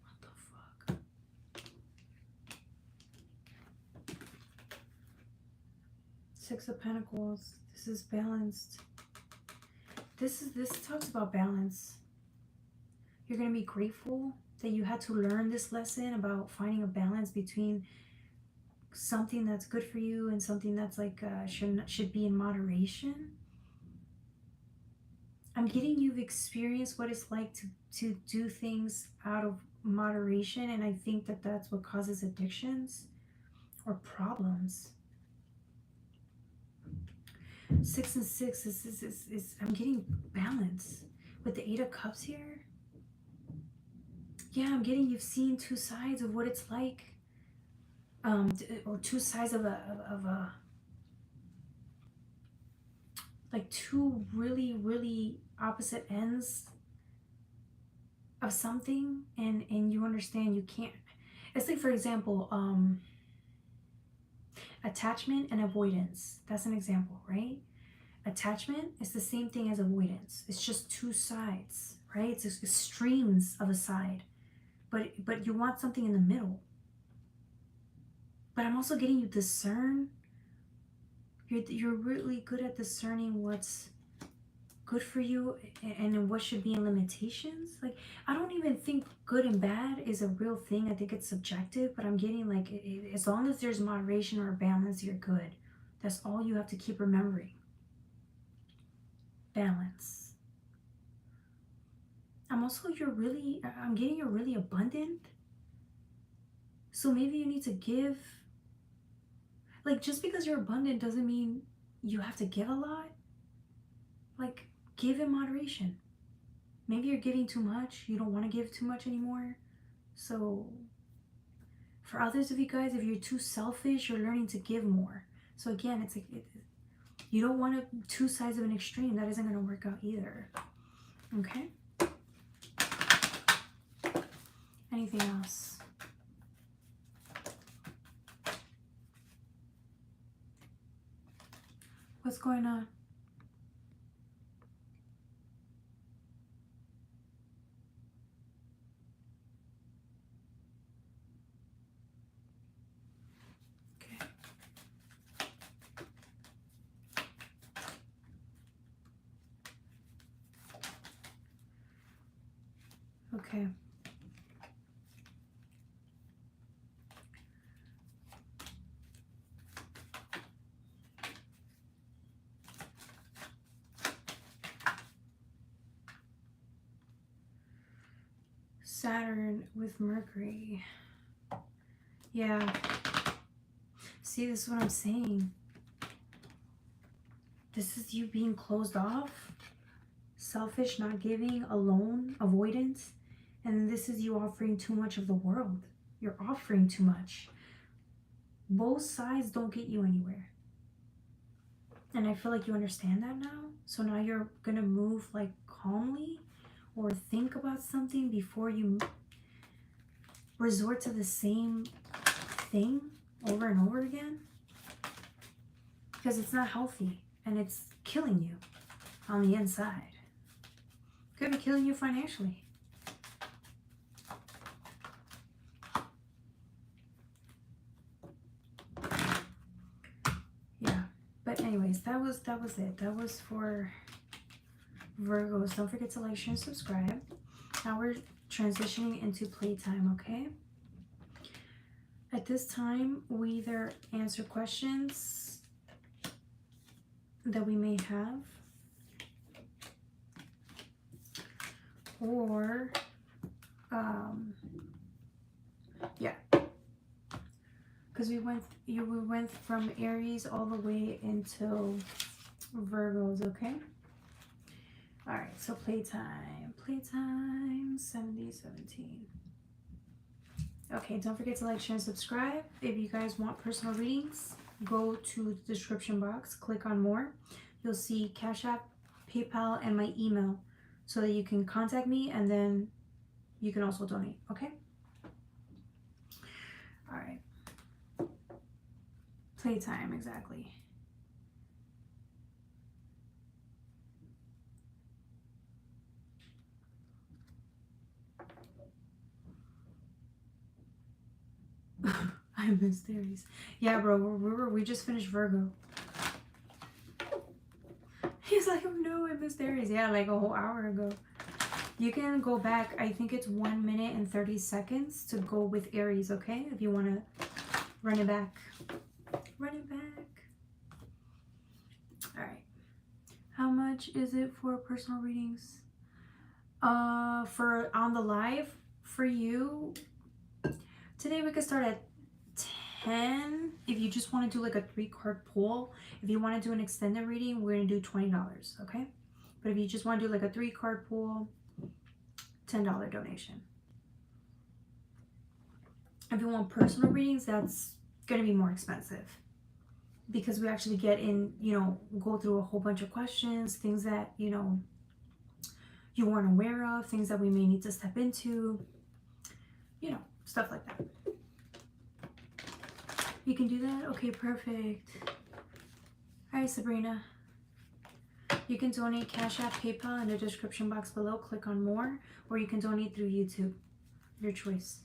What the fuck? Six of Pentacles. This is balanced. This talks about balance. You're going to be grateful that you had to learn this lesson about finding a balance between something that's good for you and something that's like should be in moderation. I'm getting you've experienced what it's like to do things out of moderation, and I think that that's what causes addictions or problems. 6 and 6 is I'm getting balance with the 8 of Cups here. Yeah, I'm getting you've seen two sides of what it's like, or two sides of a like two really opposite ends of something, and you understand you can't. It's like, for example, attachment and avoidance. That's an example, right? Attachment is the same thing as avoidance. It's just two sides, right? It's extremes of a side. But you want something in the middle. But I'm also getting you discern. You're really good at discerning what's good for you and what should be in limitations. Like, I don't even think good and bad is a real thing. I think it's subjective, but I'm getting like, as long as there's moderation or balance, you're good. That's all you have to keep remembering. Balance. I'm getting you're really abundant. So maybe you need to give. Like, just because you're abundant doesn't mean you have to give a lot. Like, give in moderation. Maybe you're giving too much. You don't want to give too much anymore. So for others of you guys, if you're too selfish, you're learning to give more. So again, it's like you don't want two sides of an extreme. That isn't going to work out either. Okay? Anything else? What's going on? Okay. Okay. Saturn with Mercury. Yeah. See, this is what I'm saying. This is you being closed off, selfish, not giving, alone, avoidance. And this is you offering too much of the world. You're offering too much. Both sides don't get you anywhere. And I feel like you understand that now. So now you're going to move like calmly, or think about something before you resort to the same thing over and over again. Because it's not healthy and it's killing you on the inside. Could be killing you financially. Yeah. But anyways, that was it. That was for Virgos. Don't forget to like, share, and subscribe. Now we're transitioning into playtime, okay? At this time, we either answer questions that we may have or yeah, because we went from Aries all the way into Virgos. Okay. All right. So playtime 7017. Okay, don't forget to like, share, and subscribe. If you guys want personal readings, go to the description box, click on more. You'll see Cash App, PayPal, and my email so that you can contact me, and then you can also donate, okay? All right. Playtime, exactly. I missed Aries. Yeah, bro, we just finished Virgo. He's like, oh no, I missed Aries. Yeah, like a whole hour ago. You can go back, I think it's 1 minute and 30 seconds to go with Aries, okay? If you want to run it back. Run it back. All right. How much is it for personal readings? For on the live, for you, today we could start at 10. If you just want to do like a 3-card pull, if you want to do an extended reading, we're going to do $20, okay? But if you just want to do like a 3-card pull, $10 donation. If you want personal readings, that's going to be more expensive because we actually get in, go through a whole bunch of questions, things that, you weren't aware of, things that we may need to step into, stuff like that. You can do that? Okay, perfect. All right, Sabrina. You can donate Cash App, PayPal in the description box below. Click on more, or you can donate through YouTube. Your choice.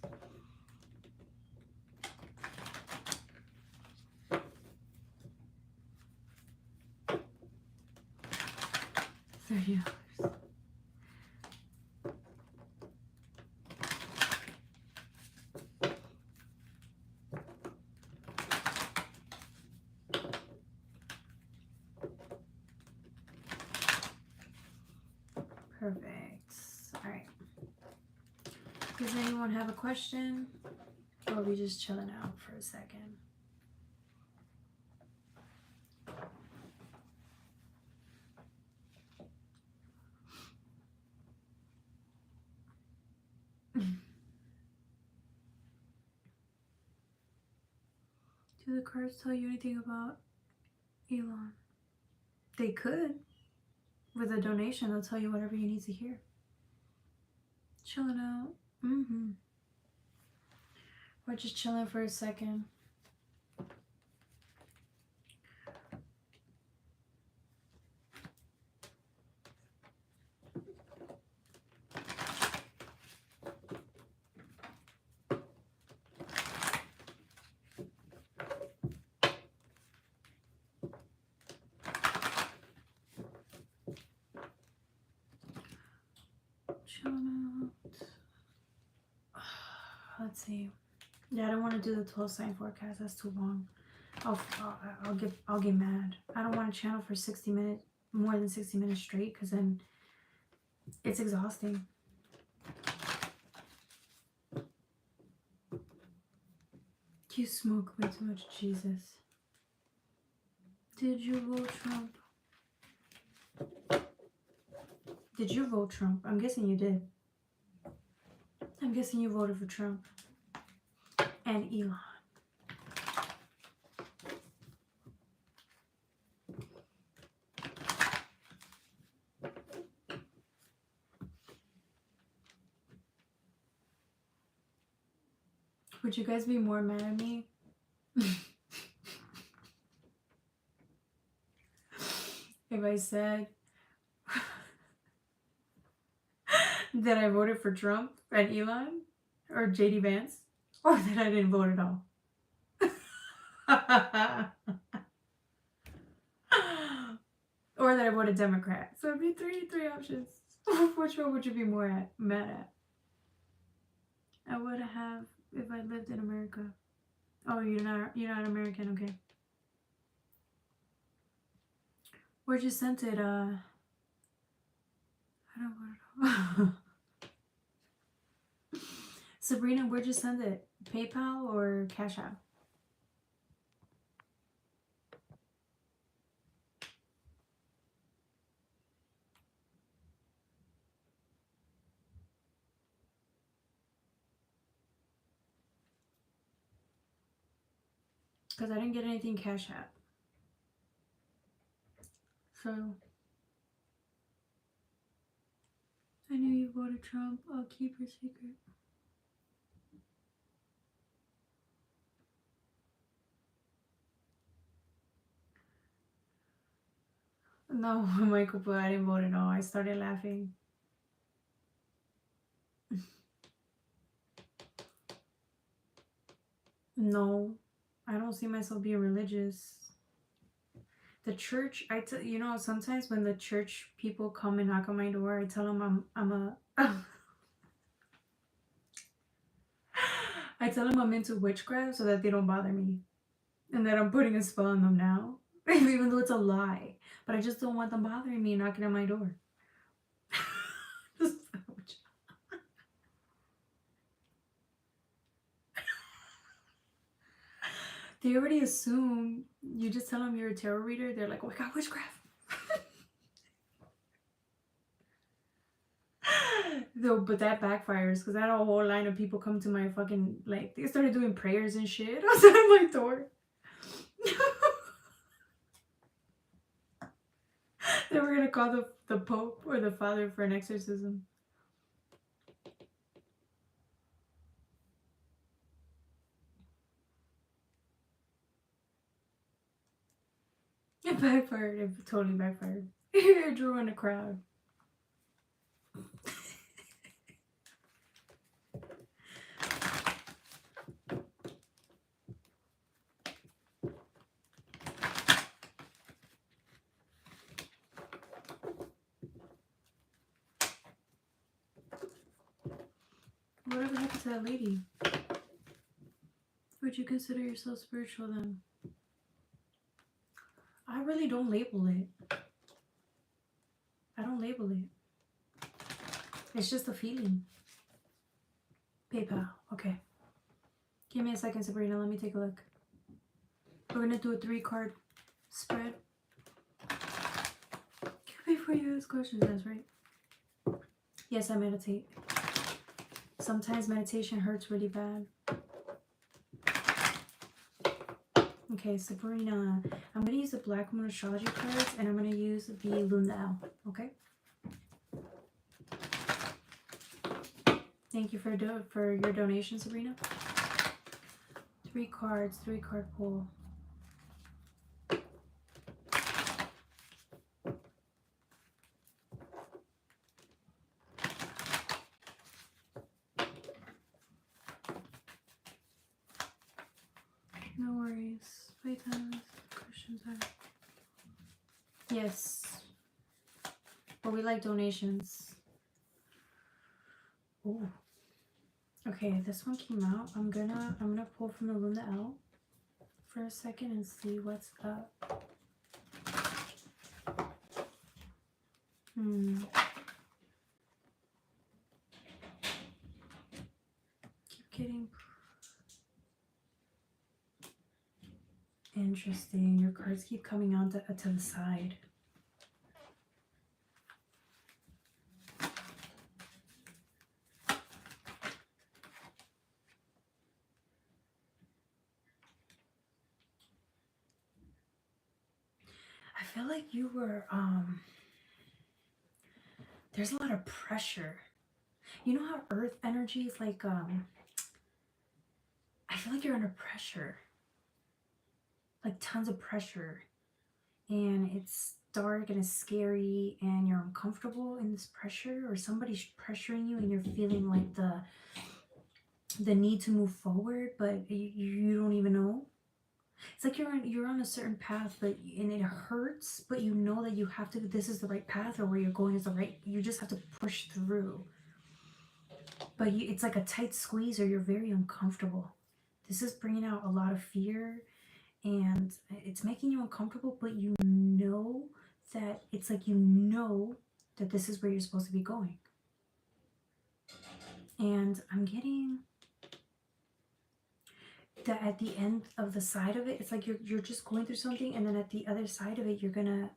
$30. Perfect. All right. Does anyone have a question? Or are we just chilling out for a second? Do the cards tell you anything about Elon? They could. With a donation, they'll tell you whatever you need to hear. Chilling out. We're just chilling for a second. Chilling out. Let's see. Yeah, I don't want to do the 12 sign forecast. That's too long. I'll get mad. I don't want to channel for 60 minutes, more than 60 minutes straight, because then it's exhausting. You smoke way too much, Jesus. Did you vote Trump? Did you vote Trump? I'm guessing you did. I'm guessing you voted for Trump. And Elon. Would you guys be more mad at me? If I said that I voted for Trump and Elon or JD Vance, or that I didn't vote at all? Or that I voted Democrat. So it'd be three options. Which one would you be more mad at? I would have if I lived in America. Oh, you're not American, okay. Where'd you send it? I don't know. Sabrina, where'd you send it? PayPal or Cash App? Because I didn't get anything Cash App. So, I knew you voted Trump. I'll keep your secret. No, Michael, but I didn't vote at all. I started laughing. No, I don't see myself being religious. The church, you know, sometimes when the church people come and knock on my door, I tell them I tell them I'm into witchcraft so that they don't bother me, and that I'm putting a spell on them now, even though it's a lie. But I just don't want them bothering me and knocking on my door. They already assume you just tell them you're a tarot reader. They're like, oh, I got witchcraft. No, but that backfires because I had a whole line of people come to my fucking, like, they started doing prayers and shit outside my door. They were gonna call the Pope or the Father for an exorcism. It backfired. It totally backfired. It drew in a crowd. Whatever happened to that lady? Would you consider yourself spiritual then? I really don't label it. I don't label it. It's just a feeling. PayPal. Okay. Give me a second, Sabrina. Let me take a look. We're going to do a 3-card spread. Before you ask questions, that's right. Yes, I meditate. Sometimes meditation hurts really bad. Okay, Sabrina, I'm going to use the Black Moon Astrology cards, and I'm going to use the Luna L, okay? Thank you for your donation, Sabrina. 3 cards, 3-card pull. No worries. Playtime. Questions are. Yes. But we like donations. Ooh. Okay, this one came out. I'm gonna pull from the Luna L for a second and see what's up. Keep getting interesting. Your cards keep coming out to the side. I feel like you were there's a lot of pressure. You know how earth energy is like I feel like you're under pressure. Like tons of pressure. And it's dark and it's scary and you're uncomfortable in this pressure, or somebody's pressuring you and you're feeling like the need to move forward, but you don't even know. It's like you're on a certain path, and it hurts, but you know that you have to, this is the right path, or where you're going is the right, you just have to push through. But it's like a tight squeeze, or you're very uncomfortable. This is bringing out a lot of fear, and it's making you uncomfortable, but you know that it's like, you know that this is where you're supposed to be going. And I'm getting that at the end of the side of it, it's like you're just going through something, and then at the other side of it, you're gonna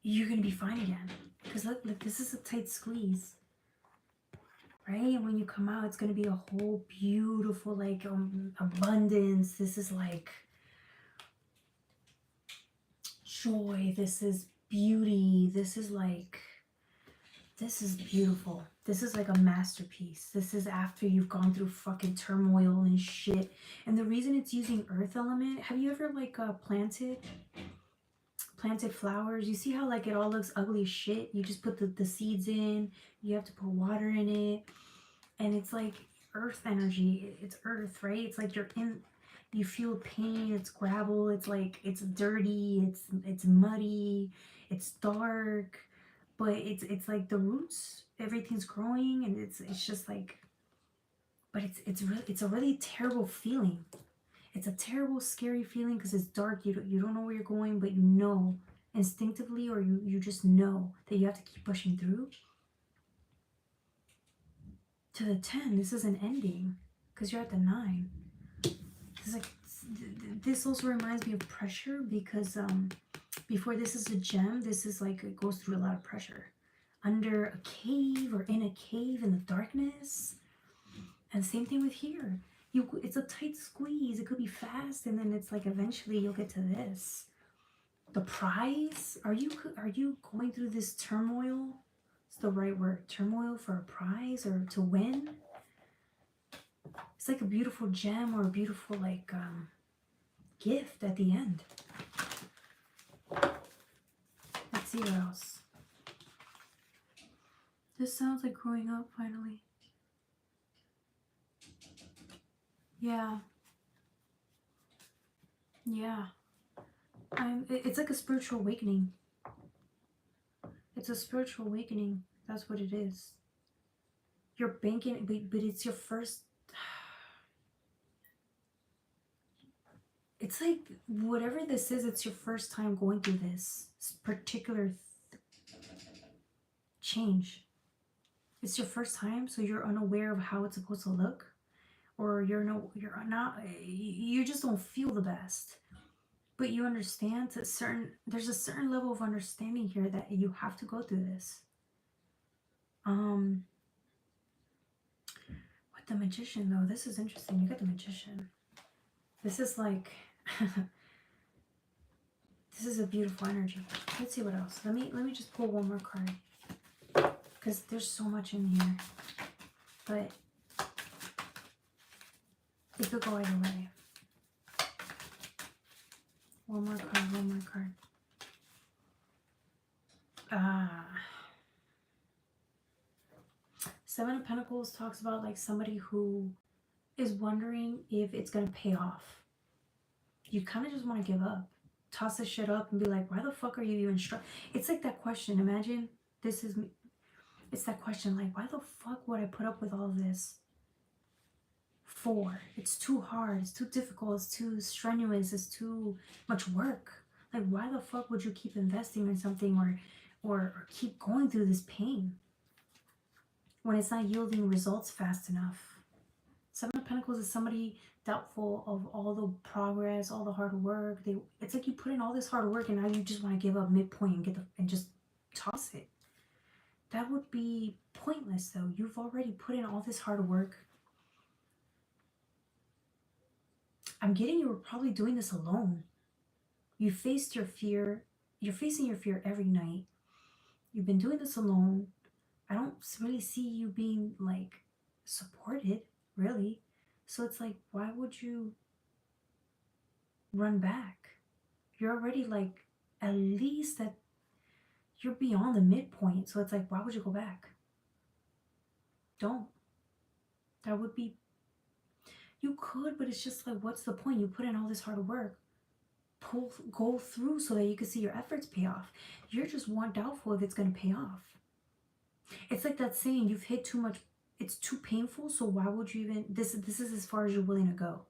be fine again. Because look, this is a tight squeeze, right? And when you come out, it's gonna be a whole beautiful, like, abundance. This is like joy. This is beauty. This is like, this is beautiful. This is like a masterpiece. This is after you've gone through fucking turmoil and shit. And the reason it's using earth element, have you ever like planted flowers? You see how like it all looks ugly as shit? You just put the seeds in, you have to put water in it, and it's like earth energy. It's earth, right? It's like you feel pain. It's gravel. It's like, it's dirty. It's muddy. It's dark, but it's like the roots, everything's growing, and it's just like, but it's a really terrible feeling. It's a terrible, scary feeling because it's dark. You don't know where you're going, but you know instinctively, or you just know that you have to keep pushing through. To the 10, this is an ending because you're at the 9. It's like, this also reminds me of pressure because before this is a gem, this is like, it goes through a lot of pressure under a cave or in a cave in the darkness. And same thing with here. It's a tight squeeze. It could be fast, and then it's like eventually you'll get to this. The prize. Are you going through this turmoil? It's the right word. Turmoil for a prize or to win. It's like a beautiful gem or a beautiful like gift at the end. Let's see what else. This sounds like growing up finally. Yeah. Yeah. It's like a spiritual awakening. It's a spiritual awakening. That's what it is. You're banking, but it's your first. It's like, whatever this is, it's your first time going through this particular change. It's your first time, so you're unaware of how it's supposed to look, or you just don't feel the best. But you understand there's a certain level of understanding here that you have to go through this. With the Magician though, this is interesting. You got the Magician. This is like this is a beautiful energy. Let's see what else. Let me just pull one more card, because there's so much in here, but it could go either way. One more card. Seven of Pentacles talks about like somebody who is wondering if it's going to pay off. You kind of just want to give up. Toss this shit up and be like, why the fuck are you even struggling? It's like that question. Imagine this is me. It's that question, like, why the fuck would I put up with all this for? It's too hard. It's too difficult. It's too strenuous. It's too much work. Like, why the fuck would you keep investing in something or keep going through this pain when it's not yielding results fast enough? Seven of Pentacles is somebody doubtful of all the progress, all the hard work. It's like you put in all this hard work and now you just want to give up midpoint and just toss it. That would be pointless though. You've already put in all this hard work. I'm getting you were probably doing this alone. You faced your fear. You're facing your fear every night. You've been doing this alone. I don't really see you being like supported, really. So it's like, why would you run back? You're already like, at least that you're beyond the midpoint. So it's like, why would you go back? Don't. That would be, you could, but it's just like, what's the point? You put in all this hard work. Go through so that you can see your efforts pay off. You're just doubtful if it's going to pay off. It's like that saying, you've hit too much, it's too painful, so why would you even, this is as far as you're willing to go.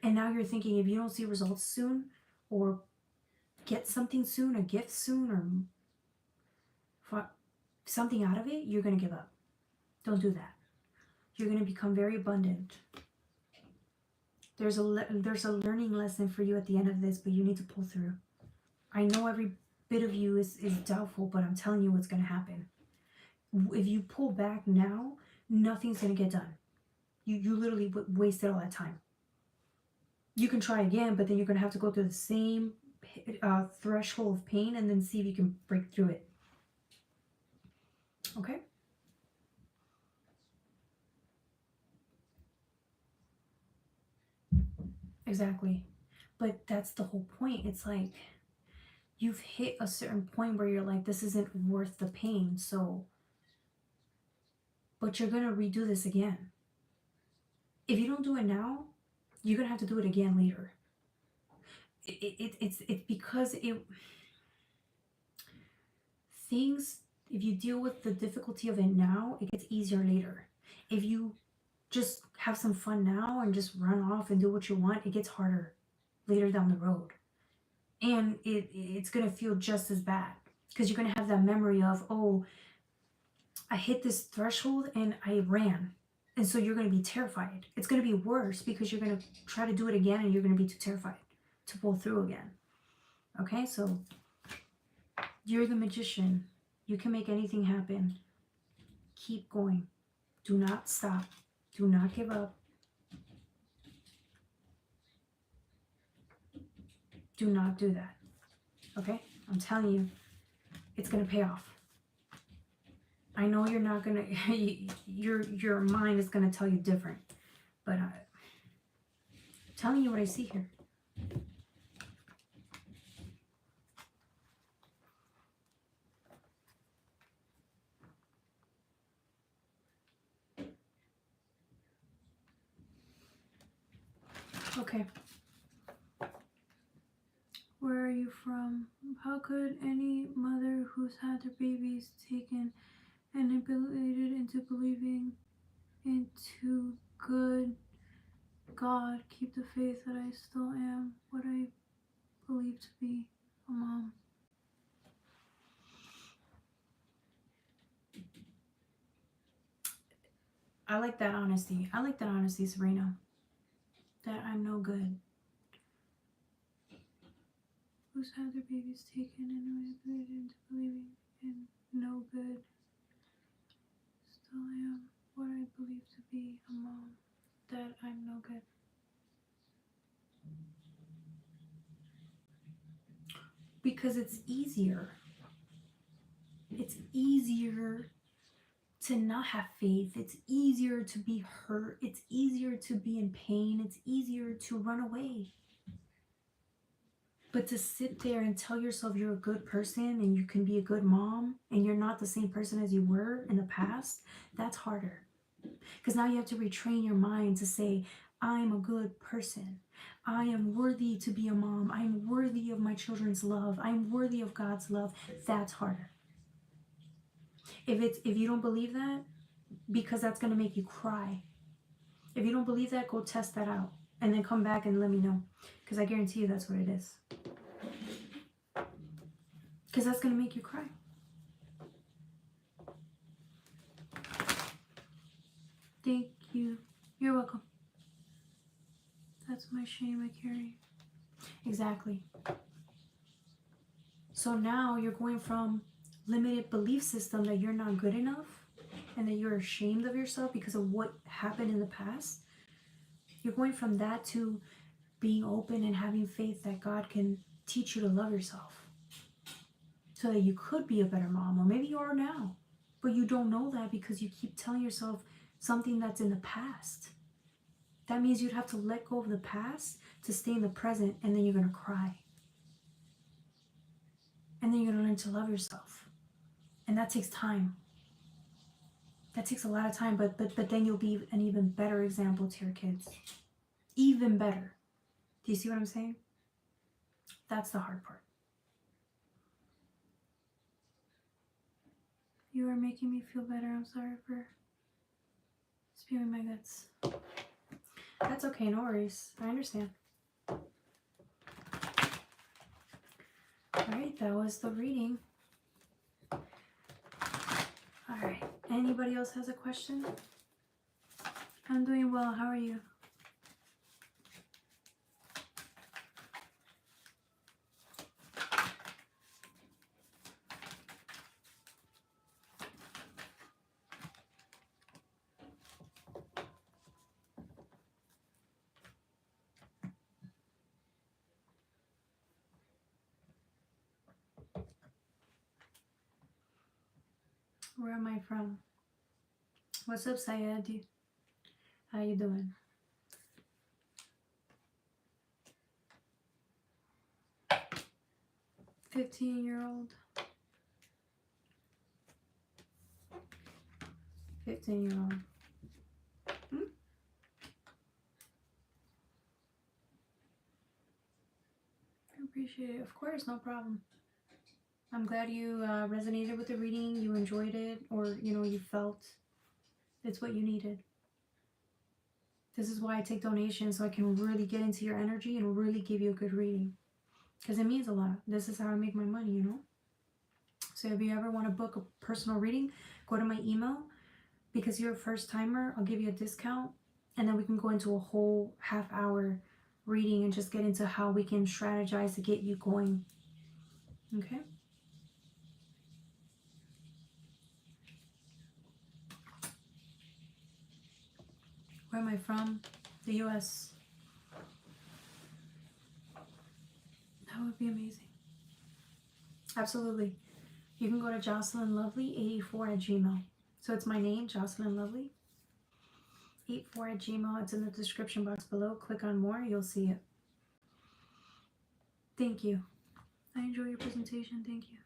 And now you're thinking, if you don't see results soon, or get something soon, a gift soon, or something out of it, you're going to give up. Don't do that. You're going to become very abundant. There's a learning lesson for you at the end of this, but you need to pull through. I know every bit of you is doubtful, but I'm telling you what's going to happen. If you pull back now, nothing's going to get done. You literally wasted all that time. You can try again, but then you're going to have to go through the same threshold of pain and then see if you can break through it. Okay? Exactly. But that's the whole point. It's like you've hit a certain point where you're like, this isn't worth the pain. So, but you're going to redo this again. If you don't do it now, you're going to have to do it again later. It's because things, if you deal with the difficulty of it now, it gets easier later. If you just have some fun now and just run off and do what you want, it gets harder later down the road. And it's going to feel just as bad because you're going to have that memory of, oh, I hit this threshold and I ran. And so you're going to be terrified. It's going to be worse because you're going to try to do it again and you're going to be too terrified to pull through again. Okay, so you're the magician. You can make anything happen. Keep going. Do not stop. Do not give up. Do not do that. Okay? I'm telling you, it's going to pay off. I know you're not going to, your mind is going to tell you different. But I'm telling you what I see here. Okay. Where are you from? How could any mother who's had their babies taken and manipulated into believing into good God keep the faith that I still am what I believe to be a mom? I like that honesty. I like that honesty, Sabrina. That I'm no good. Who's had their babies taken and manipulated into believing in no good. Still am what I believe to be a mom. That I'm no good. Because it's easier. It's easier to not have faith. It's easier to be hurt. It's easier to be in pain. It's easier to run away. But to sit there and tell yourself you're a good person and you can be a good mom and you're not the same person as you were in the past, that's harder. Because now you have to retrain your mind to say, I'm a good person. I am worthy to be a mom. I'm worthy of my children's love. I'm worthy of God's love. That's harder. If you don't believe that, because that's going to make you cry. If you don't believe that, go test that out. And then come back and let me know. Because I guarantee you that's what it is. Because that's going to make you cry. Thank you. You're welcome. That's my shame I carry. Exactly. So now you're going from limited belief system that you're not good enough and that you're ashamed of yourself because of what happened in the past. You're going from that to being open and having faith that God can teach you to love yourself so that you could be a better mom, or maybe you are now, but you don't know that because you keep telling yourself something that's in the past. That means you'd have to let go of the past to stay in the present, and then you're going to cry. And then you're going to learn to love yourself. And that takes time. That takes a lot of time, but then you'll be an even better example to your kids. Even better. Do you see what I'm saying? That's the hard part. You are making me feel better. I'm sorry for spewing my guts. That's okay, no worries. I understand. Alright, that was the reading. Alright, anybody else has a question? I'm doing well. How are you? Where am I from? What's up, Sayed? How you doing? 15-year-old. 15-year-old. I appreciate it. Of course, no problem. I'm glad you resonated with the reading, you enjoyed it, or, you felt it's what you needed. This is why I take donations, so I can really get into your energy and really give you a good reading. Because it means a lot. This is how I make my money, So if you ever want to book a personal reading, go to my email. Because you're a first timer, I'll give you a discount. And then we can go into a whole half-hour reading and just get into how we can strategize to get you going. Okay? Where am I from? The US. That would be amazing. Absolutely. You can go to JocelynLovely84@gmail. So it's my name, Jocelyn Lovely. 84@gmail. It's in the description box below. Click on more. You'll see it. Thank you. I enjoy your presentation. Thank you.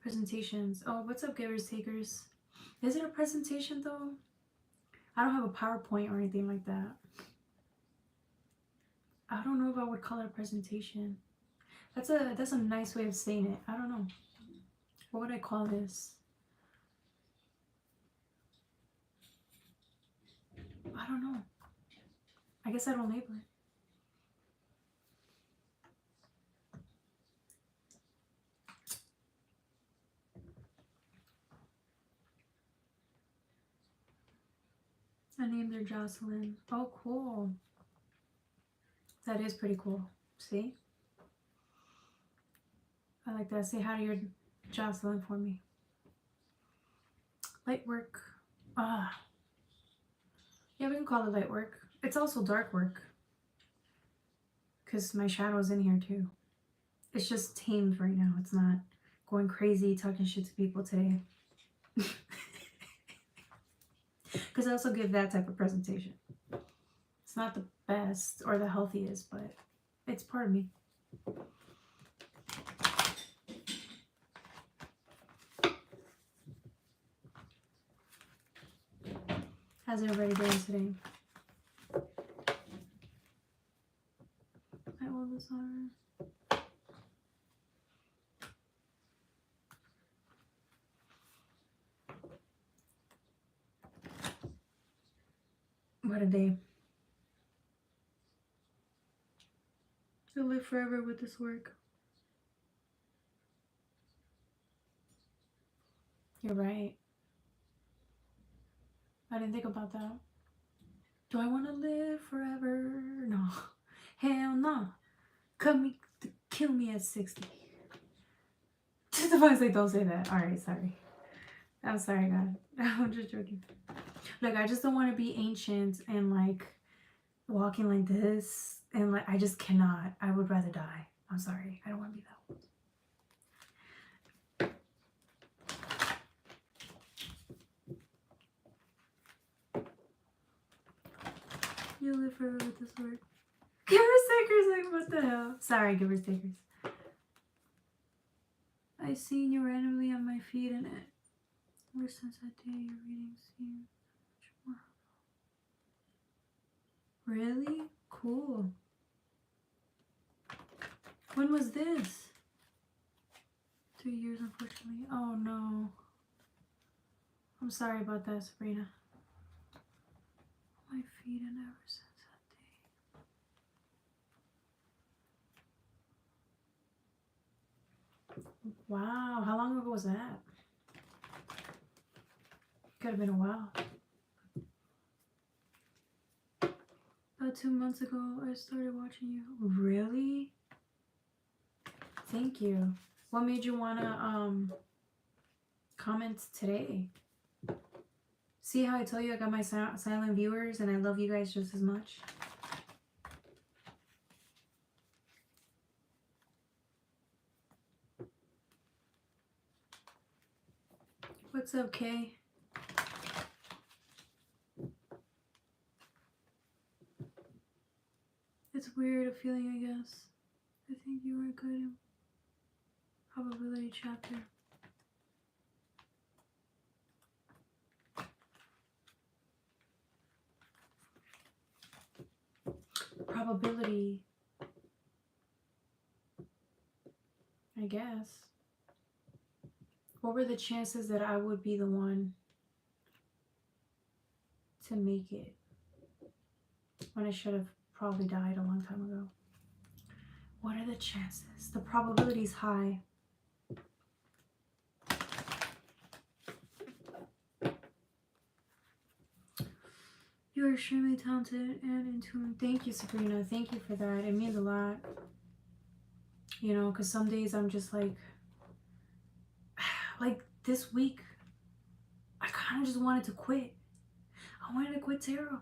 Presentations. Oh, what's up, givers, takers? Is it a presentation, though? I don't have a PowerPoint or anything like that. I don't know if I would call it a presentation. That's a nice way of saying it. I don't know. What would I call this? I don't know. I guess I don't label it. I named her Jocelyn. Oh, cool. That is pretty cool. See? I like that. Say hi to your Jocelyn for me. Light work. Ah. Yeah, we can call it light work. It's also dark work. Because my shadow's in here too. It's just tamed right now. It's not going crazy talking shit to people today. Because I also give that type of presentation. It's not the best or the healthiest, but it's part of me. How's everybody doing today? Hi, all this are. What a day. You'll live forever with this work. You're right. I didn't think about that. Do I want to live forever? No. Hell no. Kill me at 60. The ones they don't say that. Alright, sorry. I'm sorry, God. I'm just joking. Look, I just don't want to be ancient and like walking like this. And like, I just cannot. I would rather die. I'm sorry. I don't want to be that old. You live forever with this word. Givers takers, like what the hell? Sorry, givers takers. I seen you randomly on my feed and it. Ever since that day, your readings seem much more. Really? Cool. When was this? 3 years, unfortunately. Oh no. I'm sorry about that, Sabrina. My feet and ever since that day. Wow, how long ago was that? Could have been a while. About 2 months ago, I started watching you. Really? Thank you. What made you wanna comment today? See how I tell you I got my silent viewers and I love you guys just as much? What's up, Kay? It's weird, a feeling, I guess. I think you were good in probability chapter. Probability, I guess. What were the chances that I would be the one to make it when I should have probably died a long time ago? What are the chances? The probability is high. You are extremely talented and in tune. Thank you, Sabrina. Thank you for that. It means a lot. You know, because some days I'm just like this week, I kind of just wanted to quit. I wanted to quit tarot.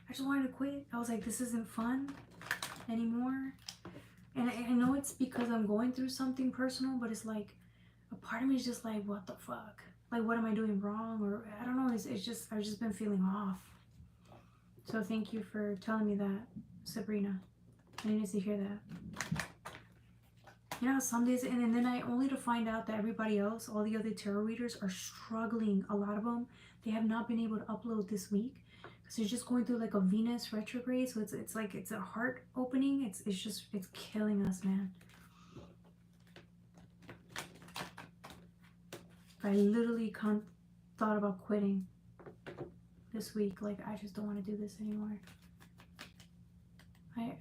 I just wanted to quit. I was like, this isn't fun anymore. And I know it's because I'm going through something personal, but it's like, a part of me is just like, what the fuck? Like, what am I doing wrong? Or I don't know. It's just, I've just been feeling off. So thank you for telling me that, Sabrina. I needed to hear that. You know, some days, and then I only to find out that everybody else, all the other tarot readers are struggling. A lot of them, they have not been able to upload this week because they're just going through like a Venus retrograde. So it's like, it's a heart opening. It's killing us, man. I literally thought about quitting this week. Like, I just don't want to do this anymore. I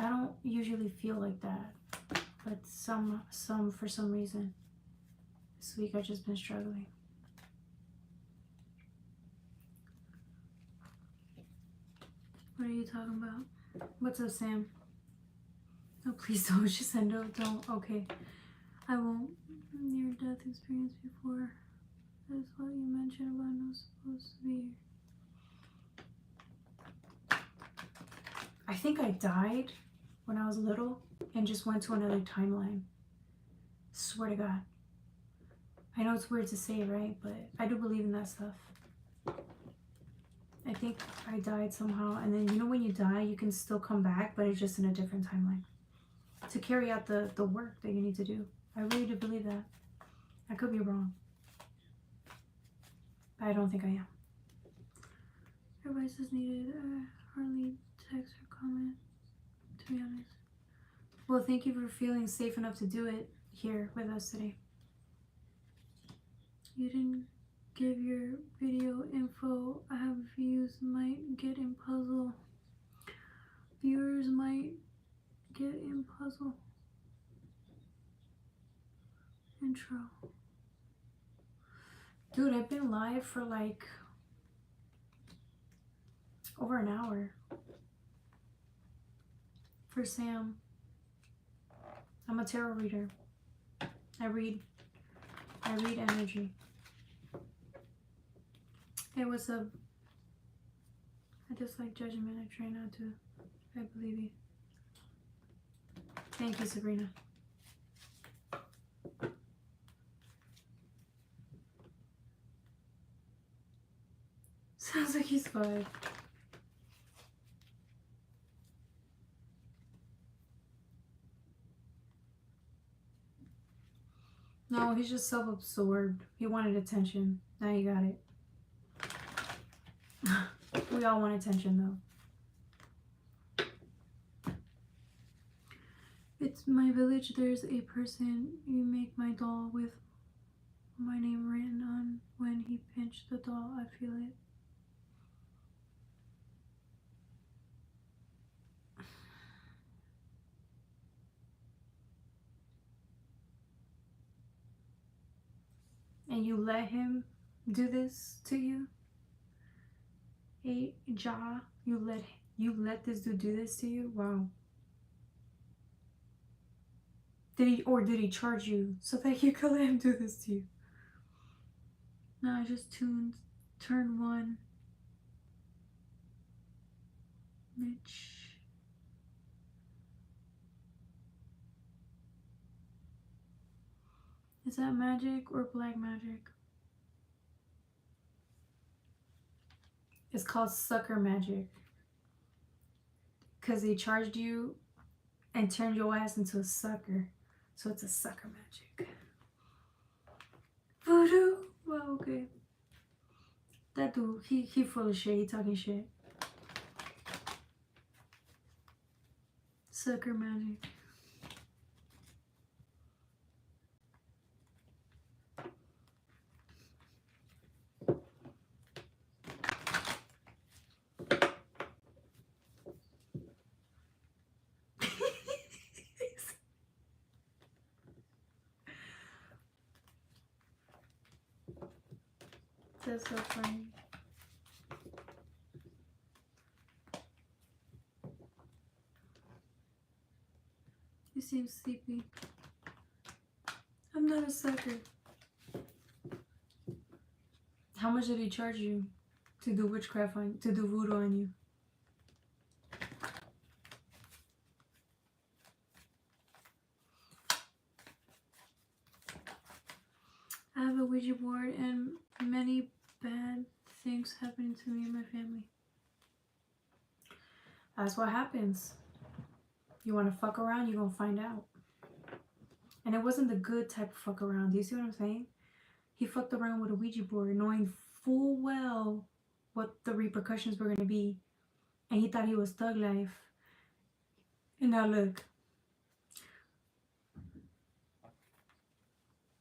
don't usually feel like that. But for some reason, this week I've just been struggling. What are you talking about? What's up, Sam? Oh, please don't. Just send no, don't. Okay. I won't. Near-death experience before. That's what you mentioned about not supposed to be here. I think I died when I was little and just went to another timeline. Swear to God. I know it's weird to say, right? But I do believe in that stuff. I think I died somehow. And then, you know, when you die, you can still come back, but it's just in a different timeline to carry out the work that you need to do. I really do believe that. I could be wrong. But I don't think I am. Advice is needed. Hardly text or comment, to be honest. Well, thank you for feeling safe enough to do it here with us today. You didn't give your video info. I have views might get in puzzle. Viewers might get in puzzle. Intro. Dude, I've been live for like over an hour. For Sam. I'm a tarot reader. I read energy. Hey, what's up? I dislike judgment. I try not to. I believe you. Thank you, Sabrina. Sounds like he's 5. No, he's just self-absorbed. He wanted attention. Now you got it. We all want attention, though. It's my village. There's a person. You make my doll with my name written on. When he pinched the doll, I feel it. And you let him do this to you? Hey, Ja, you let this dude do this to you? Wow. Did he charge you so that you could let him do this to you? No, I just tuned turn 1. Mitch. Is that magic or black magic? It's called sucker magic. Because they charged you and turned your ass into a sucker. So it's a sucker magic. Voodoo? Well, okay. That dude, he full of shit. He talking shit. Sucker magic. That's so funny. You seem sleepy. I'm not a sucker. How much did he charge you to do witchcraft on, to do voodoo on you? I have a Ouija board and many bad things happening to me and my family. That's what happens. You want to fuck around, you're going to find out. And it wasn't the good type of fuck around. Do you see what I'm saying? He fucked around with a Ouija board knowing full well what the repercussions were going to be. And he thought he was thug life. And now look.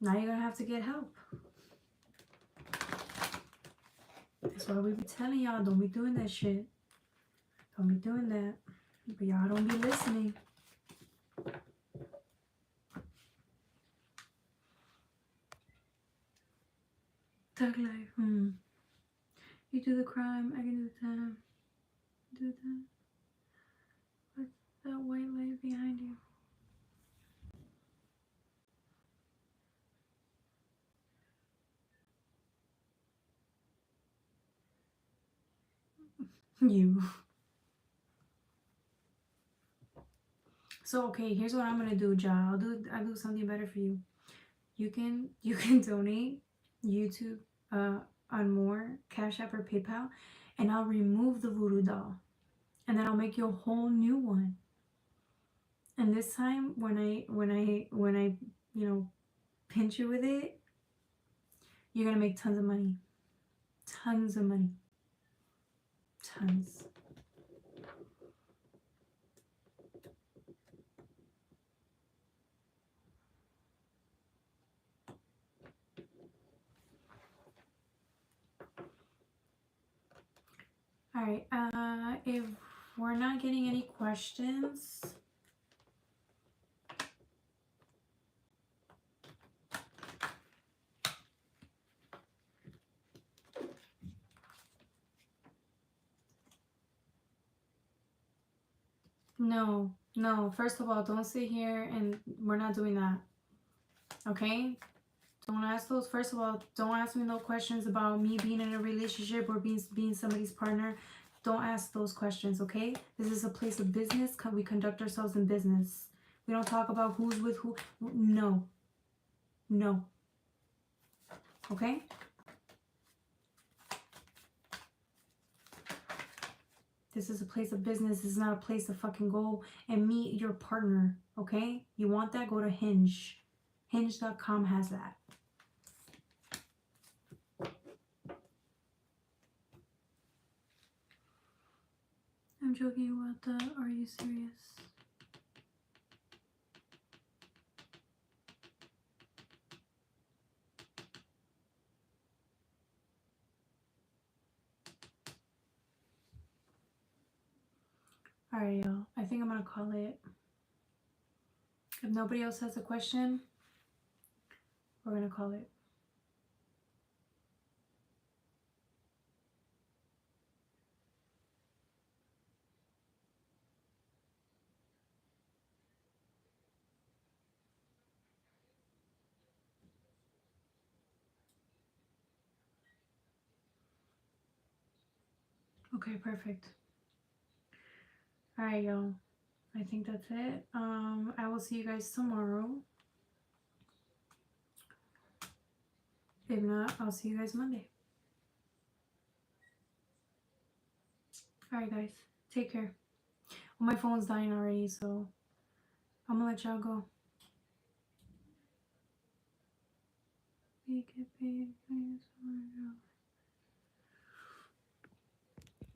Now you're going to have to get help. That's why we be telling y'all, don't be doing that shit. Don't be doing that. But y'all don't be listening. Thug life. You do the crime, I can do the time. Do that. What's that white light behind you? You. So okay, here's what I'm gonna do, Ja. I'll do something better for you. You can donate YouTube on more Cash App or PayPal, and I'll remove the voodoo doll, and then I'll make you a whole new one. And this time, when I you know pinch you with it, you're gonna make tons of money. Tons of money. Tons. All right. If we're not getting any questions, no. First of all, don't sit here and we're not doing that. Okay? Don't ask those. First of all, don't ask me no questions about me being in a relationship or being somebody's partner. Don't ask those questions, okay? This is a place of business. We conduct ourselves in business. We don't talk about who's with who. No. Okay? This is a place of business. This is not a place to fucking go and meet your partner, okay? You want that? Go to Hinge. Hinge.com has that. I'm joking about the are you serious? Alright, y'all. I think I'm gonna call it. If nobody else has a question, we're gonna call it. Alright, Okay, perfect. All right, y'all. I think that's it. I will see you guys tomorrow. If not, I'll see you guys Monday. All right, guys. Take care. Well, my phone's dying already, so I'm gonna let y'all go.